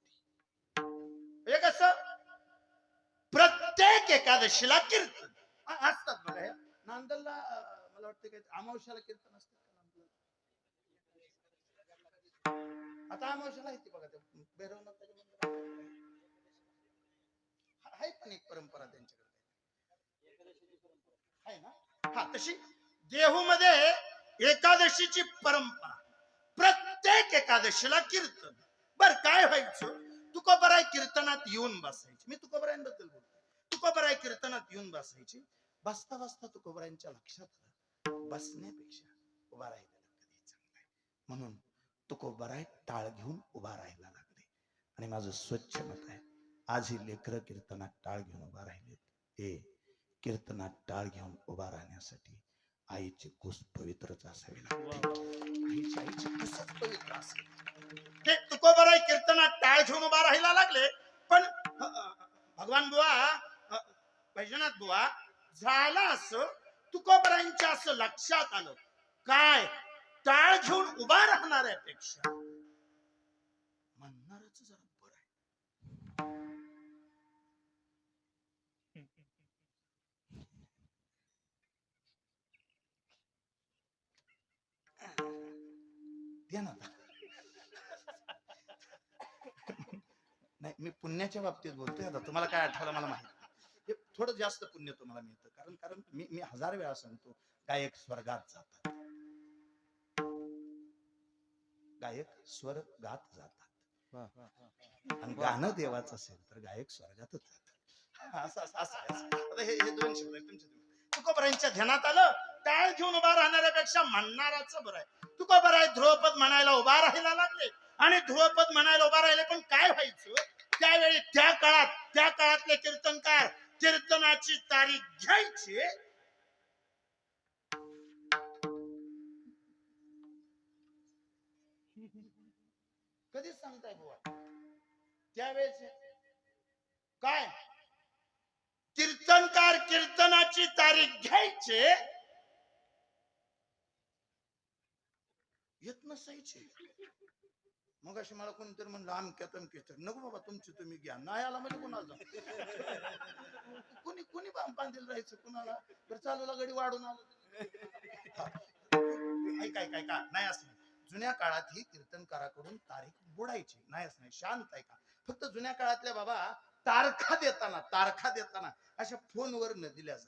हे कसं प्रत्येक एकादशीला कीर्तन असतात बघा. नांदलला मला वाटतं काय अमावस्याला कीर्तन असतात. आता अमावस्याला आहे बघा ते भैरवनाथ आहे पण एक परंपरा त्यांच्याकडे आहे ना. हा तशी देहूमध्ये एकादशीची परंपरा. प्रत्येक एकादशीला कीर्तन. बर काय व्हायचं, तुकोबराय कीर्तनात येऊन बसायचे. मी तुकोबरायांबद्दल बोलतो. तुकोबराय कीर्तनात येऊन बसायचे. बसता बसता तुकोबरायांच्या लक्षात आलं बसण्यापेक्षा उभा राहिलेलं कधी चांगलं आहे. म्हणून तुकोबराय टाळ घेऊन उभा राहायला लागले. आणि माझं स्वच्छ मत आहे, आज ही लेकरं कीर्तनात टाळ घेऊन उभा राहिलेत. कीर्तनात टाळ घेऊन उभा राहण्यासाठी आईची कुस पवित्रच असावी लागते. आईची कुसच पवित्र असावी. ते तुकोबराय कीर्तनात टाळ घेऊन उभा राहायला लागले. पण भगवान बुवा वैजनाथ बुवा झालं असं, तुकोबरायांच्या असं लक्षात आलं काय, टाळ घेऊन उभा राहणाऱ्यापेक्षा म्हणणारच जरा बरं आहे. नाही मी पुण्याच्या बाबतीत बोलतोय. आता तुम्हाला काय आठवलं मला माहिती. थोडं जास्त पुण्य तुम्हाला मिळतं. कारण मी 1000 वेळा सांगतो, गायक स्वर्गात जातात. गायक स्वर्गात जातात. आणि गाणं देवाचं असेल तर गायक स्वर्गातच जातात. असं हे 2 शब्द आहेत तुमचे. तुकोबरायांच्या ध्यानात आलं टाळ घेऊन उभा राहणाऱ्यापेक्षा म्हणणाराचं बरं आहे. तुकोबराय ध्रुवपद म्हणायला उभा राहायला लागले. आणि ध्रुवपद म्हणायला उभा राहिले. पण काय व्हायचं त्यावेळी त्या काळातले कीर्तनकार कीर्तनाची तारीख घ्यायचे. कधी सांगताय बुवा त्यावेळेस काय कीर्तनकार कीर्तनाची तारीख घ्यायचे येत नसायचे. मग अशी मला कोणतरी म्हणलं आमक्या तमक्या. नको बाबा तुमची तुम्ही घ्या. नाही आला म्हणजे कुणाला कुणी बांधील राहायचं कुणाला. तर चालूला गडी वाढून आलं काय नाही असं जुन्या काळात ही कीर्तनकाराकडून तारीख बुडायची नाहीच नाही. शांत आहे का? फक्त जुन्या काळातल्या बाबा तारखा देताना अशा फोनवर न दिल्या जात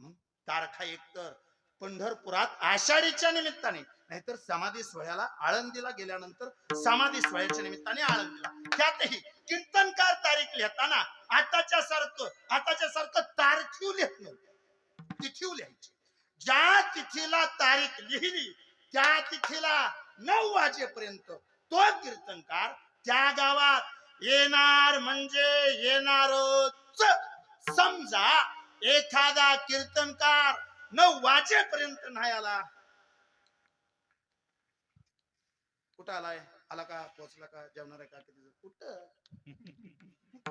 नव्हत्या. तारखा एकतर पंढरपुरात आषाढीच्या निमित्ताने, नाहीतर समाधी सोहळ्याला आळंदीला गेल्यानंतर समाधी सोहळ्याच्या निमित्ताने आळंदीला. त्यातही कीर्तनकार तारीख लिहिताना आताच्या सारखं तारखीव लिहित नव्हतं, तिथीव लिहायची. ज्या तिथीला तारीख लिहिली त्या तिथीला 9 वाजेपर्यंत तो कीर्तनकार त्या गावात येणार म्हणजे येणारच. समजा एखादा कीर्तनकार 9 वाजेपर्यंत नाही आला, कुठं आलाय, आला का, पोहोचला का, जेवणार आहे का, किती, कुठं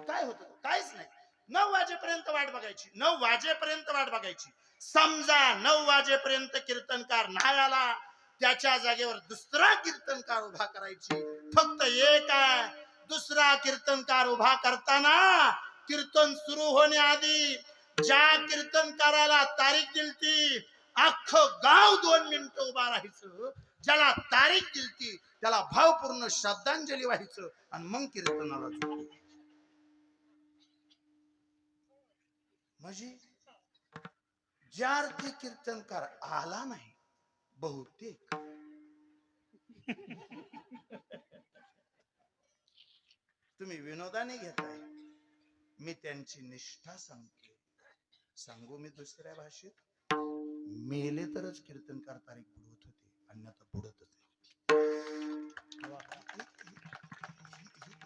काय होत, काहीच नाही. 9 वाजेपर्यंत वाट बघायची, 9 वाजेपर्यंत वाट बघायची. समजा 9 वाजेपर्यंत कीर्तनकार नाही आला, त्याच्या जागेवर दुसरा कीर्तनकार उभा करायची. फक्त एक आहे, दुसरा कीर्तनकार उभा करताना कीर्तन सुरू होण्याआधी ज्या कीर्तनकाराला तारीख दिलती अख्खं गाव 2 मिनिटं उभा राहायचं. ज्याला तारीख दिलती त्याला भावपूर्ण श्रद्धांजली व्हायचं आणि मग कीर्तनाला झोपायचं. म्हणजे ज्या अर्थी कीर्तनकार आला नाही, बहुतेक तुम्ही विनोदाने घेताय, मी त्यांची निष्ठा सांगतो. सांगू मी दुसऱ्या भाषेत, मेले तरच कीर्तनकार तारीख बुडवत होते, अन्यथा बुडतच नव्हते.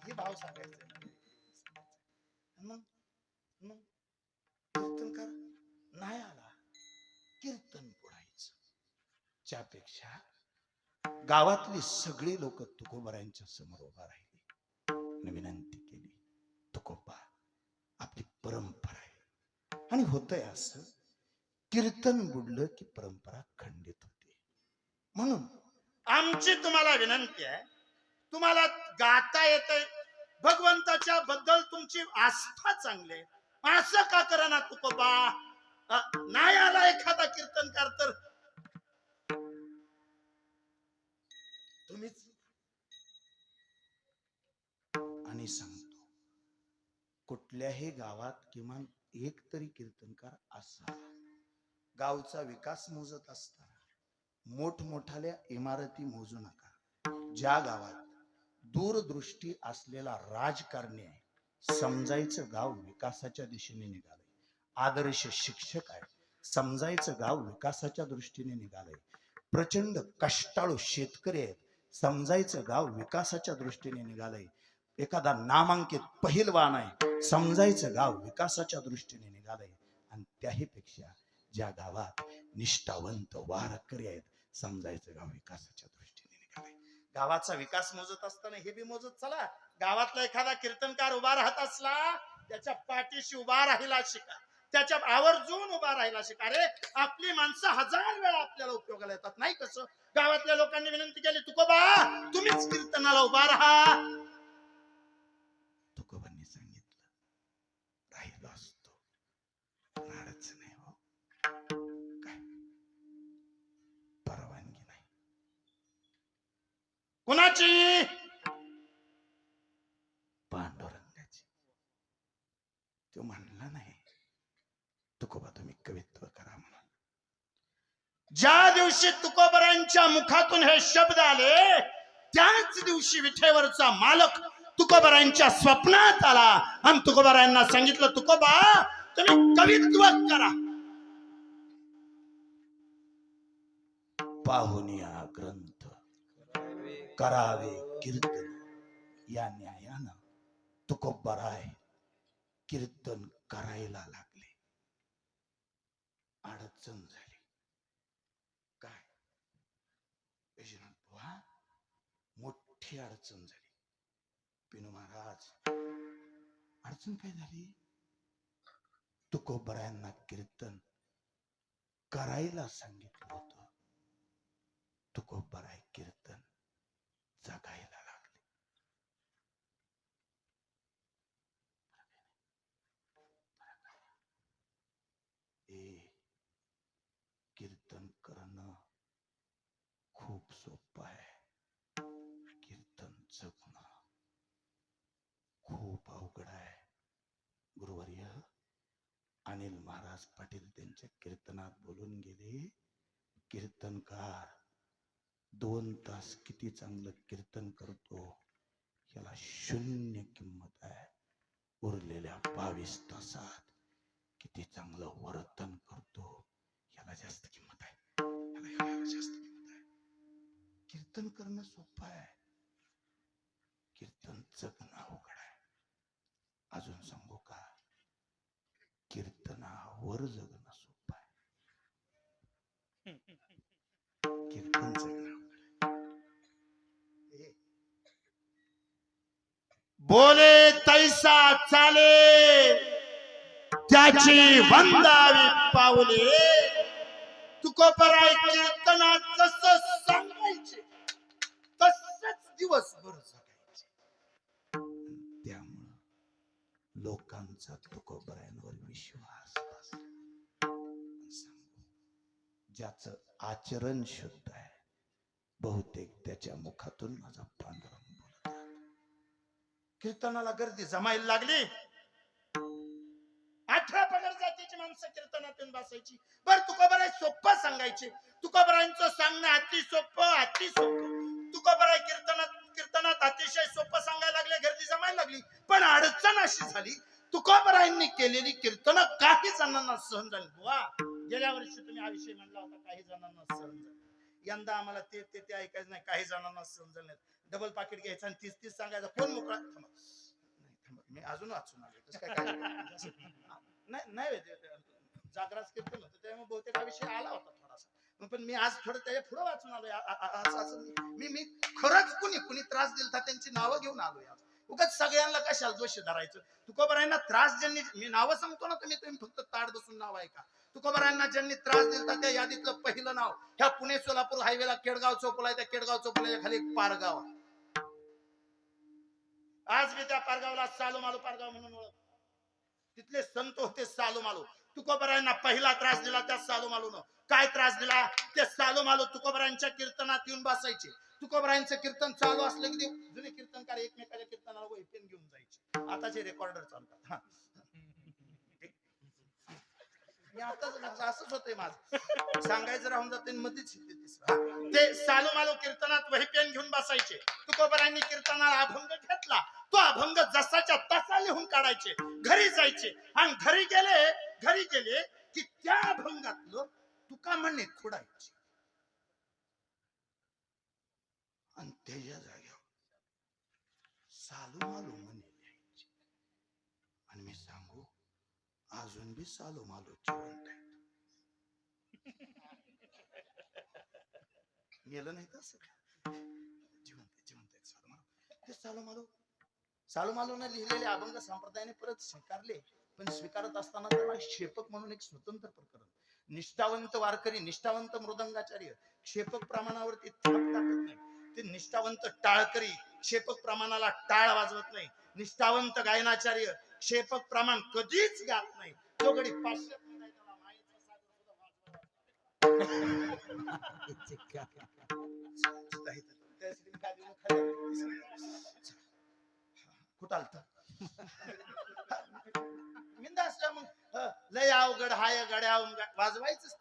हे भाव सांगायचं. मग कीर्तनकार नाही आला, कीर्तन बुडायचं. त्यापेक्षा गावातली सगळी लोक तुकोबारायांच्या समोर उभा राहिली, विनंती केली, तुकोबा आपली परंपरा आहे आणि होतंय असं, कीर्तन बुडलं की परंपरा खंडित होते. म्हणून आमची तुम्हाला विनंती आहे, तुम्हाला गाता येतंय, भगवंताच्या बद्दल तुमची आस्था चांगली आहे, असं का करा तुकोबा. नाही आला एखादा कीर्तनकार तर तुम्हीच. आणि सांगतो, कुठल्याही गावात किमान एक तरी कीर्तनकार असा. गावचा विकास मोजत असताना मोठमोठाल्या इमारती मोजू नका. ज्या गावात दूरदृष्टी असलेला राजकारणी आहे, समजायचं गाव विकासाच्या दिशेने निघालंय. आदर्श शिक्षक आहे, समजायचं गाव विकासाच्या दृष्टीने निघालंय. प्रचंड कष्टाळू शेतकरी आहेत, समजायचं गाव विकासाच्या दृष्टीने निघालंय. एखादा नामांकित पहिलवान आहे, समजायचं गाव विकासाच्या दृष्टीने निघालंय. आणि त्याही पेक्षा ज्या गावात निष्ठावंत वारकरी आहेत, समजायचं गाव विकासाच्या दृष्टीने निघालंय. गावाचा विकास मोजत असताना हे बी मोजत चला. गावातला एखादा कीर्तनकार उभा राहत असला, त्याच्या पाठीशी उभा राहिला शिका, त्याच्या आवर्जून उभा राहिला शिका. अरे आपली माणसं 1000 वेळा आपल्याला उपयोगाला येतात, नाही कसं. गावातल्या लोकांनी विनंती केली, तुकोबा तुम्हीच कीर्तनाला उभा राहा. तुकोबांनी सांगितलं, राहिलो असतो, अडचण नाही हो, काय परवानगी नाही. कुणाची? पांडुरंगाची. तो म्हणला नाही, तुकोबा तुम्ही कवित्व करा म्हणून. ज्या दिवशी तुकोबारांच्या मुखातून हे शब्द आले, त्याच दिवशी विठेवरचा मालक तुकोबारांच्या स्वप्नात आला आणि तुकोबारांना सांगितलं, तुकोबा तुम्ही कवित्व करा. पाहुनिया ग्रंथ करावे कीर्तन, या न्यायानं तुकोबाराय कीर्तन करायला लागले. अडचण झाली. काय बुवा, मोठी अडचण झाली. पिनू महाराज, अडचण काय झाली? तुकोबारायांना कीर्तन करायला सांगितलं होतं, तुकोबाराय कीर्तन जगायला लागले. कीर्तन करणं खूप सोपं तुकारामदास पाटील त्यांच्या कीर्तनात बोलून गेले, कीर्तनकार 2 तास किती चांगलं कीर्तन करतो याला शून्य किंमत आहे, उरलेल्या 22 तासात किती चांगलं वर्तन करतो याला जास्त किंमत आहे, याला जास्त किंमत आहे. कीर्तन करणं सोपं आहे, कीर्तन जगणं अवघड आहे. अजून सांगू का, कीर्तनावर जगणं सोपं आहे, कीर्तन जगणं अवघड आहे. बोले तैसा चाले त्याची वंदावी पावले, तुकोबराय कीर्तनात जसं सांगायचे तसंच दिवसभर जगायचे. त्यामुळं लोकांचा तुकोबरायांवर विश्वास बसला. सांगू, ज्याचं आचरण शुद्ध आहे बहुतेक त्याच्या मुखातून माझा पांडुरंग बोलत राहतो. कीर्तनाला गर्दी जमायला लागली, 18 पगड जातीची माणसं कीर्तनातून बसायची. बर तुकोबराय सोपं सांगायचे, तुकोबरायांचं सांगणं अति सोपं तुकोबराय कीर्तनात अतिशय सोपं सांगायला लागले, गर्दी जमायला लागली. पण अडचण अशी झाली, तुकोबरायांनी केलेली कीर्तन काही जणांना सहन झाली. बुवा, गेल्या वर्षी तुम्ही हा विषय म्हणला होता, काही जणांना सहन झाले. यंदा आम्हाला ते ऐकायचं नाही, काही जणांना समजलं नाही. डबल पाकिट घ्यायचं आणि 30 सांगायचं. कोण मोकळा? मी अजून वाचून आलो, नाही जागराज कीर्तन होतं त्यामुळे बहुतेक हा विषय आला होता थोडासा, पण मी आज थोडं त्याच्या पुढे वाचून आलोय. असं मी खरंच कुणी त्रास दिलता त्यांची नावं घेऊन आलोय. उगाच सगळ्यांना कशाला दोष धरायचं. तुकोबरायांना त्रास ज्यांनी, मी नावं सांगतो ना, तुम्ही फक्त ताड बसून नाव ऐका. तुकोबरायांना ज्यांनी त्रास दिलता त्या यादीतलं पहिलं नाव, ह्या पुणे सोलापूर हायवेला केडगाव चौफुला आहे, त्या केडगाव चौफुल्याच्या खाली एक पारगाव. आज मी त्या पारगावला सालूमालू पारगाव म्हणून ओळख. तिथले संत होते सालूमालू. तुकोबरायांना पहिला त्रास दिला त्या सालूमालूनं. काय त्रास दिला? ते सालूमालू तुकोबरायांच्या कीर्तनात येऊन बसायचे. तुकोबरायांचं कीर्तन चालू असलं की जुने कीर्तनकार एकमेकाच्या कीर्तनाला वही पेन घेऊन जायचे. आताचे रेकॉर्डर चालतात. असंच होतंय माझं, सांगायचं राहून जाते मध्येच. ते सालूमालू कीर्तनात वही पेन घेऊन बसायचे. तुकोबरायांनी कीर्तनाला अभंग घेतला, तो अभंग जसाच्या तसा लिहून काढायचे, घरी जायचे आणि घरी गेले की त्या अभंगातलं तुका म्हणणे खोडायचे आणि त्याच्या जाग्यावर सालूमालू म्हणे लिहायचे. आणि मी सांगू, अजून बी सालूमालू जिवंत आहेत. गेलं नाही तसं, जिवंत आहेत सालूमालू. सालूमालूने लिहिलेले अभंग संप्रदायाने परत स्वीकारले, पण स्वीकारत असताना त्याला क्षेपक म्हणून एक स्वतंत्र प्रकरण. निष्ठावंत वारकरी, निष्ठावंत मृदंगाचार्य क्षेपक प्रमाणावरती थाप टाकत नाही. ते निष्ठावंत टाळकरी क्षेपक प्रमाणाला टाळ वाजवत नाही. निष्ठावंत गायनाचार्य क्षेपक प्रमाण कधीच गात नाही. तो गडी 500 कुठालता लय अवघड हाय गड्या वाजवायचंच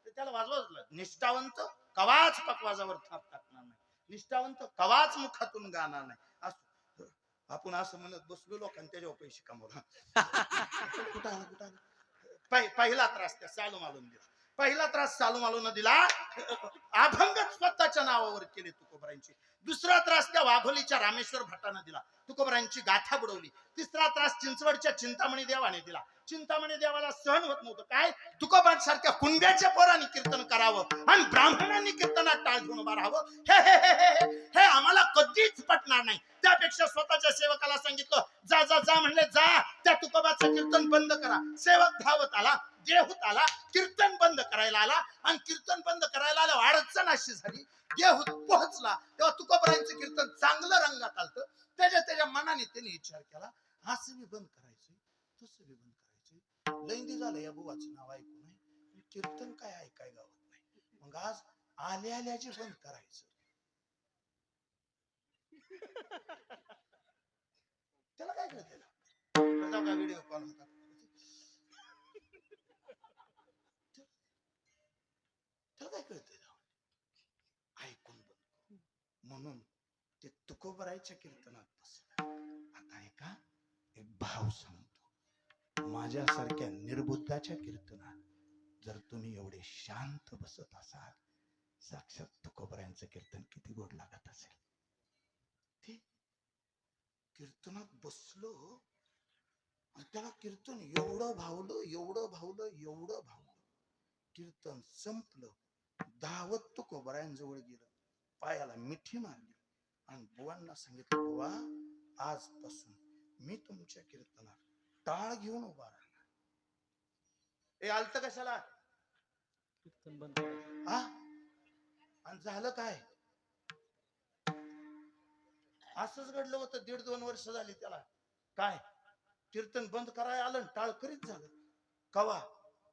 त्याला वाजवायचं. निष्ठावंत कवाच पकवाजावर थाप टाकणार नाही, निष्ठावंत कवाच मुखातून गाणार नाही. असं आपण असं म्हणत बसलो लोकांनी त्याच्यावर पैसे कमवला. कुठं पहिला त्रास त्या सालूमालून दिला. पहिला त्रास सालूमालून दिला, अभंग स्वतःच्या नावावर केले तुकोबरायांची. दुसरा त्रास त्या वाघोलीच्या रामेश्वर भट्टानं दिला, तुकोबरायांची गाथा बुडवली. तिसरा त्रास चिंचवडच्या चिंतामणी देवाने दिला. चिंतामणी देवाला सहन होत नव्हतं. काय? तुकोबांसारख्या कुंड्याच्या पोरांनी कीर्तन करावं आणि ब्राह्मणांनी कीर्तनात टाळ घेऊन उभं राहावं, हे आम्हाला कधीच पटणार नाही. त्यापेक्षा स्वतःच्या सेवकाला सांगितलं, जा म्हणले, जा त्या तुकोबाचं कीर्तन बंद करा. सेवक धावत आला, देहूत आला, कीर्तन बंद करायला आला. आणि कीर्तन बंद करायला आल्यावर अडचण अशी झाली, देहूत पोहोचला तेव्हा तुकोबरायांचं कीर्तन चांगलं रंगात आलं. त्याच्या मनाने त्याने विचार केला, असं बी बंद करायचंय, तसं बी बंद करायचंय. लैंदी झालं या बुवाचं नाव ऐकून नाही, कीर्तन काय ऐकाय गावत नाही. मग आज आल्याचे बंद करायचं. त्याला काय कळत? व्हिडिओ कॉल होता, त्याला काय कळतंय ऐकून बघ म्हणून ते तुकोबरायच्या कीर्तनात बसलं. आता ऐका एक भाव सांगतो. माझ्यासारख्या निर्बुद्धाच्या कीर्तनात जर तुम्ही एवढे शांत बसत असाल, साक्षात तुकोबरायांचं कीर्तन किती गोड लागत असेल. ते कीर्तनात बसलो आणि त्याला कीर्तन एवढं भावलं, एवढं भावलं, एवढं भावलं. कीर्तन संपलं. धावत तुकोबरायांजवळ गेलं, पायाला मिठी मारली आणि बुवांना सांगितलं, बुवा आजपासून मी तुमच्या कीर्तनात टाळ घेऊन उभा राहणार. हे आलत कशाला कीर्तन बंद हा? आणि झालं काय? असंच घडलं होतं. 1.5-2 वर्ष झाली त्याला. काय कीर्तन बंद करायला आलं, टाळ करीत झालं. कवा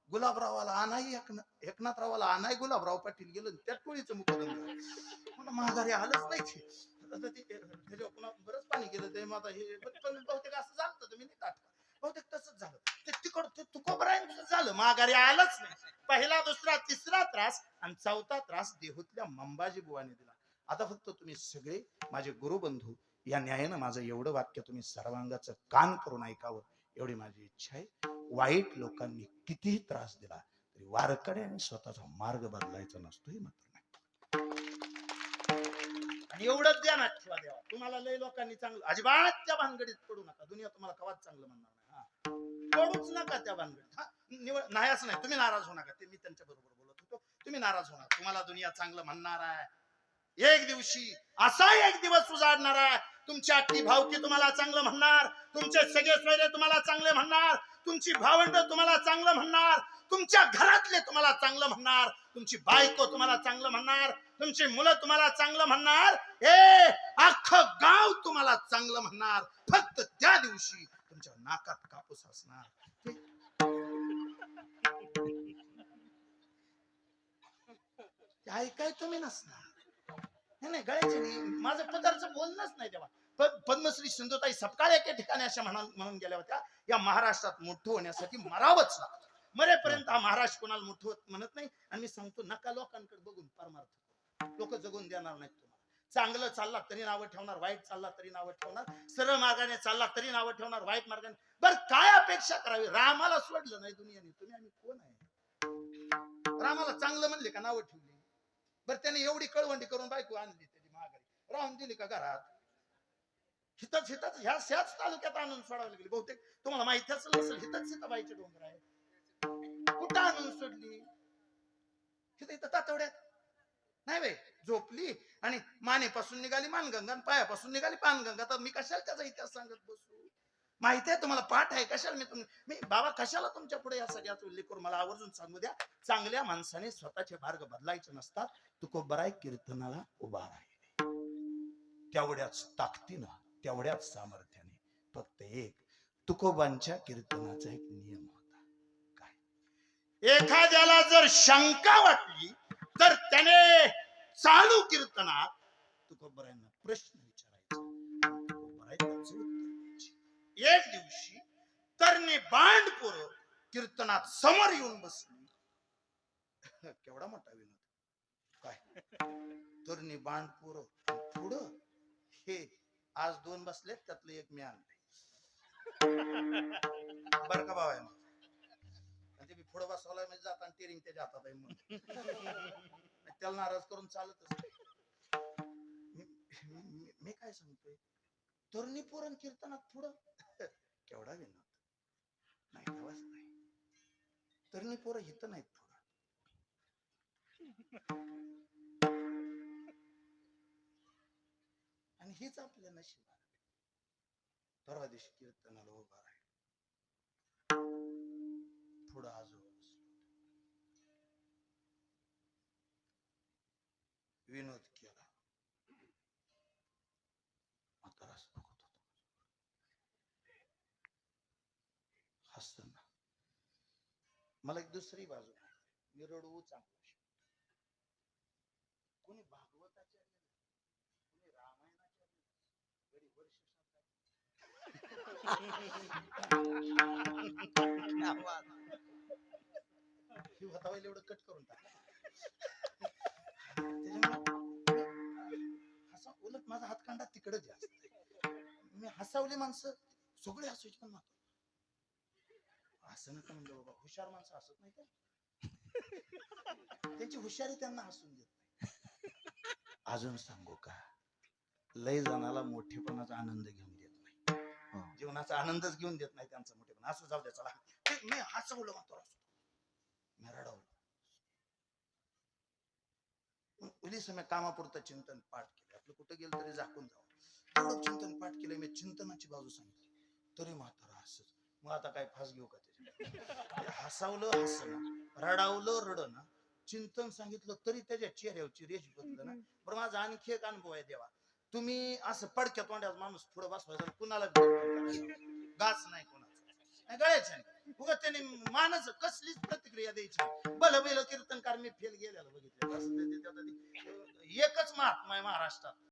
गुलाबरावाला आणाई, एकनाथरावाला आणाई गुलाबराव पाटील गेलं, त्या टोळीचं मुकदम महागारी आलंच नाही. त्याच्या पुन्हा बरंच पाणी गेलं ते. माझा हे बहुतेक असं झालं, तुम्ही नाही आठवत, बहुतेक तसंच झालं. ते तिकड ते तुकोबरायांचं झालं, महागारी आलंच नाही. पहिला, दुसरा, तिसरा त्रास आणि चौथा त्रास देहूतल्या मंबाजी बुवाने दिला. आता फक्त तुम्ही सगळे माझे गुरुबंधू या न्यायानं माझं एवढं वाक्य तुम्ही सर्वांगाचं कान करून ऐकावं, एवढी माझी इच्छा आहे. वाईट लोकांनी कितीही त्रास दिला तरी वारकऱ्याने स्वतःचा मार्ग बदलायचा नसतो, हे मात्र नाही. आणि एवढंच ध्यानात ठेवा देवा, तुम्हाला लय लोकांनी चांगलं, अजिबात त्या भानगडीत पडू नका. दुनिया तुम्हाला कवाच चांगलं म्हणणार नाही. पडूच नका त्या भानगडीत. निवड नाही असं नाही, तुम्ही नाराज होऊ नका. ते मी त्यांच्या बरोबर बोलत होतो, तुम्ही नाराज होणार. तुम्हाला दुनिया चांगलं म्हणणार आहे. एक दिवशी असा एक दिवस उजाडणार आहे, तुमची आखी भावकी तुम्हाला चांगलं म्हणणार, तुमचे सगळे सोयरे तुम्हाला चांगले म्हणणार, तुमची भावंड तुम्हाला चांगलं म्हणणार, तुमच्या घरातले तुम्हाला चांगलं म्हणणार, तुमची बायको तुम्हाला चांगलं म्हणणार, तुमची मुलं तुम्हाला चांगलं म्हणणार, अख्खं गाव तुम्हाला चांगलं म्हणणार. फक्त त्या दिवशी तुमच्या नाकात कापूस असणार. ऐकाय तुम्ही नसणार. नाही गळ्याचे नाही, माझं पदार्थ बोलणंच नाही तेव्हा. पद्मश्री सिंधुताई सपकाळ एके ठिकाणी अशा म्हणून गेल्या होत्या, या महाराष्ट्रात मोठं होण्यासाठी मरावंच लागतं. मरेपर्यंत हा महाराष्ट्र कोणाला मोठं म्हणत नाही. आणि मी सांगतो, नका लोकांकडे बघून परमार्थ. लोक जगून देणार नाहीत तुम्हाला. चांगलं चालला तरी नावं ठेवणार, वाईट चालला तरी नावं ठेवणार, सरळ मार्गाने चालला तरी नावं ठेवणार, वाईट मार्गाने. बरं काय अपेक्षा करावी? रामाला सोडलं नाही दुनियाने, तुम्ही आम्ही कोण आहे? रामाला चांगलं म्हणले का नावं ठेवली? बरं त्याने एवढी कळवंडी करून बायको आणली, त्याची महागारी राहून दिली का घरात? हितच ह्याच तालुक्यात आणून सोडावं लागली. बहुतेक तुम्हाला माहितीच नसेल, हितच सीताबाईचे डोंगर आहे. कुठं आणून सोडली? इथं तातवड्यात नाही बाई. झोपली आणि मानेपासून निघाली मानगंगा आणि पायापासून निघाली पानगंगा. तर मी कशाला त्याचा इतिहास सांगत बसू? माहिती आहे तुम्हाला, पाठ आहे. कशाला मी बाबा कशाला तुमच्या पुढे या सगळ्याचा उल्लेख करून? मला आवर्जून सांगू द्या, चांगल्या माणसाने स्वतःचे मार्ग बदलायचे नसतात. तुकोबराय कीर्तनाला उभा राहिले, तेवढ्याच ताकदीनं, तेवढ्याच सामर्थ्याने. फक्त एक तुकोबांच्या कीर्तनाचा एक नियम होता. काय? एखाद्याला जर शंका वाटली तर त्याने चालू कीर्तनात तुकोबरायांना प्रश्न विचारायचा, तुकोबराय त्याचं उत्तर द्यायचे. एक दिवशी तरणी बांडपोर कीर्तनात समोर येऊन बसली. केवढा मोठा विनोद. काय तरणी बांडपोर पुढं, हे आज 2 बसले, त्यातलं एक मी आणलंय. बर का बाबा, म्हणजे मी पुढं बसवलाय म्हणजे जाताना टेरिंग त्याच्या हातात आहे म्हणून त्याला नाराज करून चालतच नाही. मी काय सांगतोय, तरुणी पोरण कीर्तनात पुढं, केवढा विनोद. नाही तेव्हाच नाही, तरुणी पोरं हित नाहीत पुढं. आणि हेच आपल्या नशिबात. परवा दिवशी कीर्तनाला उभा आहे, पुढं आजोबा विनोद केला. म्हाताराच बघत होता, हसताना. मला एक दुसरी बाजू, मी रडू चांगला. कोणी भागवताचार्य, कोणी रामायणाचार्य, गडी वर्ष एवढं कट करून टाक. उलट माझा हातखंडा तिकडे जास्त आहे. मी हसावली माणसं सगळे हसायचे पण मात्र असं नका म्हणलं बाबा, हुशार माणसं हसत नाही का? त्यांची हुशारी त्यांना हसून देत नाही. अजून सांगू का, लय जणाला मोठेपणाचा आनंद घेऊन देत नाही, जीवनाचा आनंदच घेऊन देत नाही त्यांचा मोठेपणा. असं जाऊ द्या, चला मी हसवलं मात्र मी रडवलं. पोलीस मी कामापुरतं चिंतन पाठ केलं, आपलं कुठं गेलं तरी झाकून जावं तेवढं चिंतन पाठ केलं. मी चिंतनाची बाजू सांगितली तरी म्हातारा हसत. मग आता काय फास घेऊ का त्याच्या? हसावलं हसणं, रडावलं रडणं, चिंतन सांगितलं तरी त्याच्या चेहऱ्यावरची रेष बदल ना. बरं, माझा आणखी एक अनुभव आहे देवा. तुम्ही असं पडक्या तोंड्यात माणूस पुढे बसवायचा, कुणाला गाच नाही, कोणाचा गळ्याच्या नाही, उगा त्याने मानस कसलीच प्रतिक्रिया द्यायची. भलं बैल कीर्तनकार मी फेल गेलेलं बघितलं. एकच महात्मा आहे महाराष्ट्रात,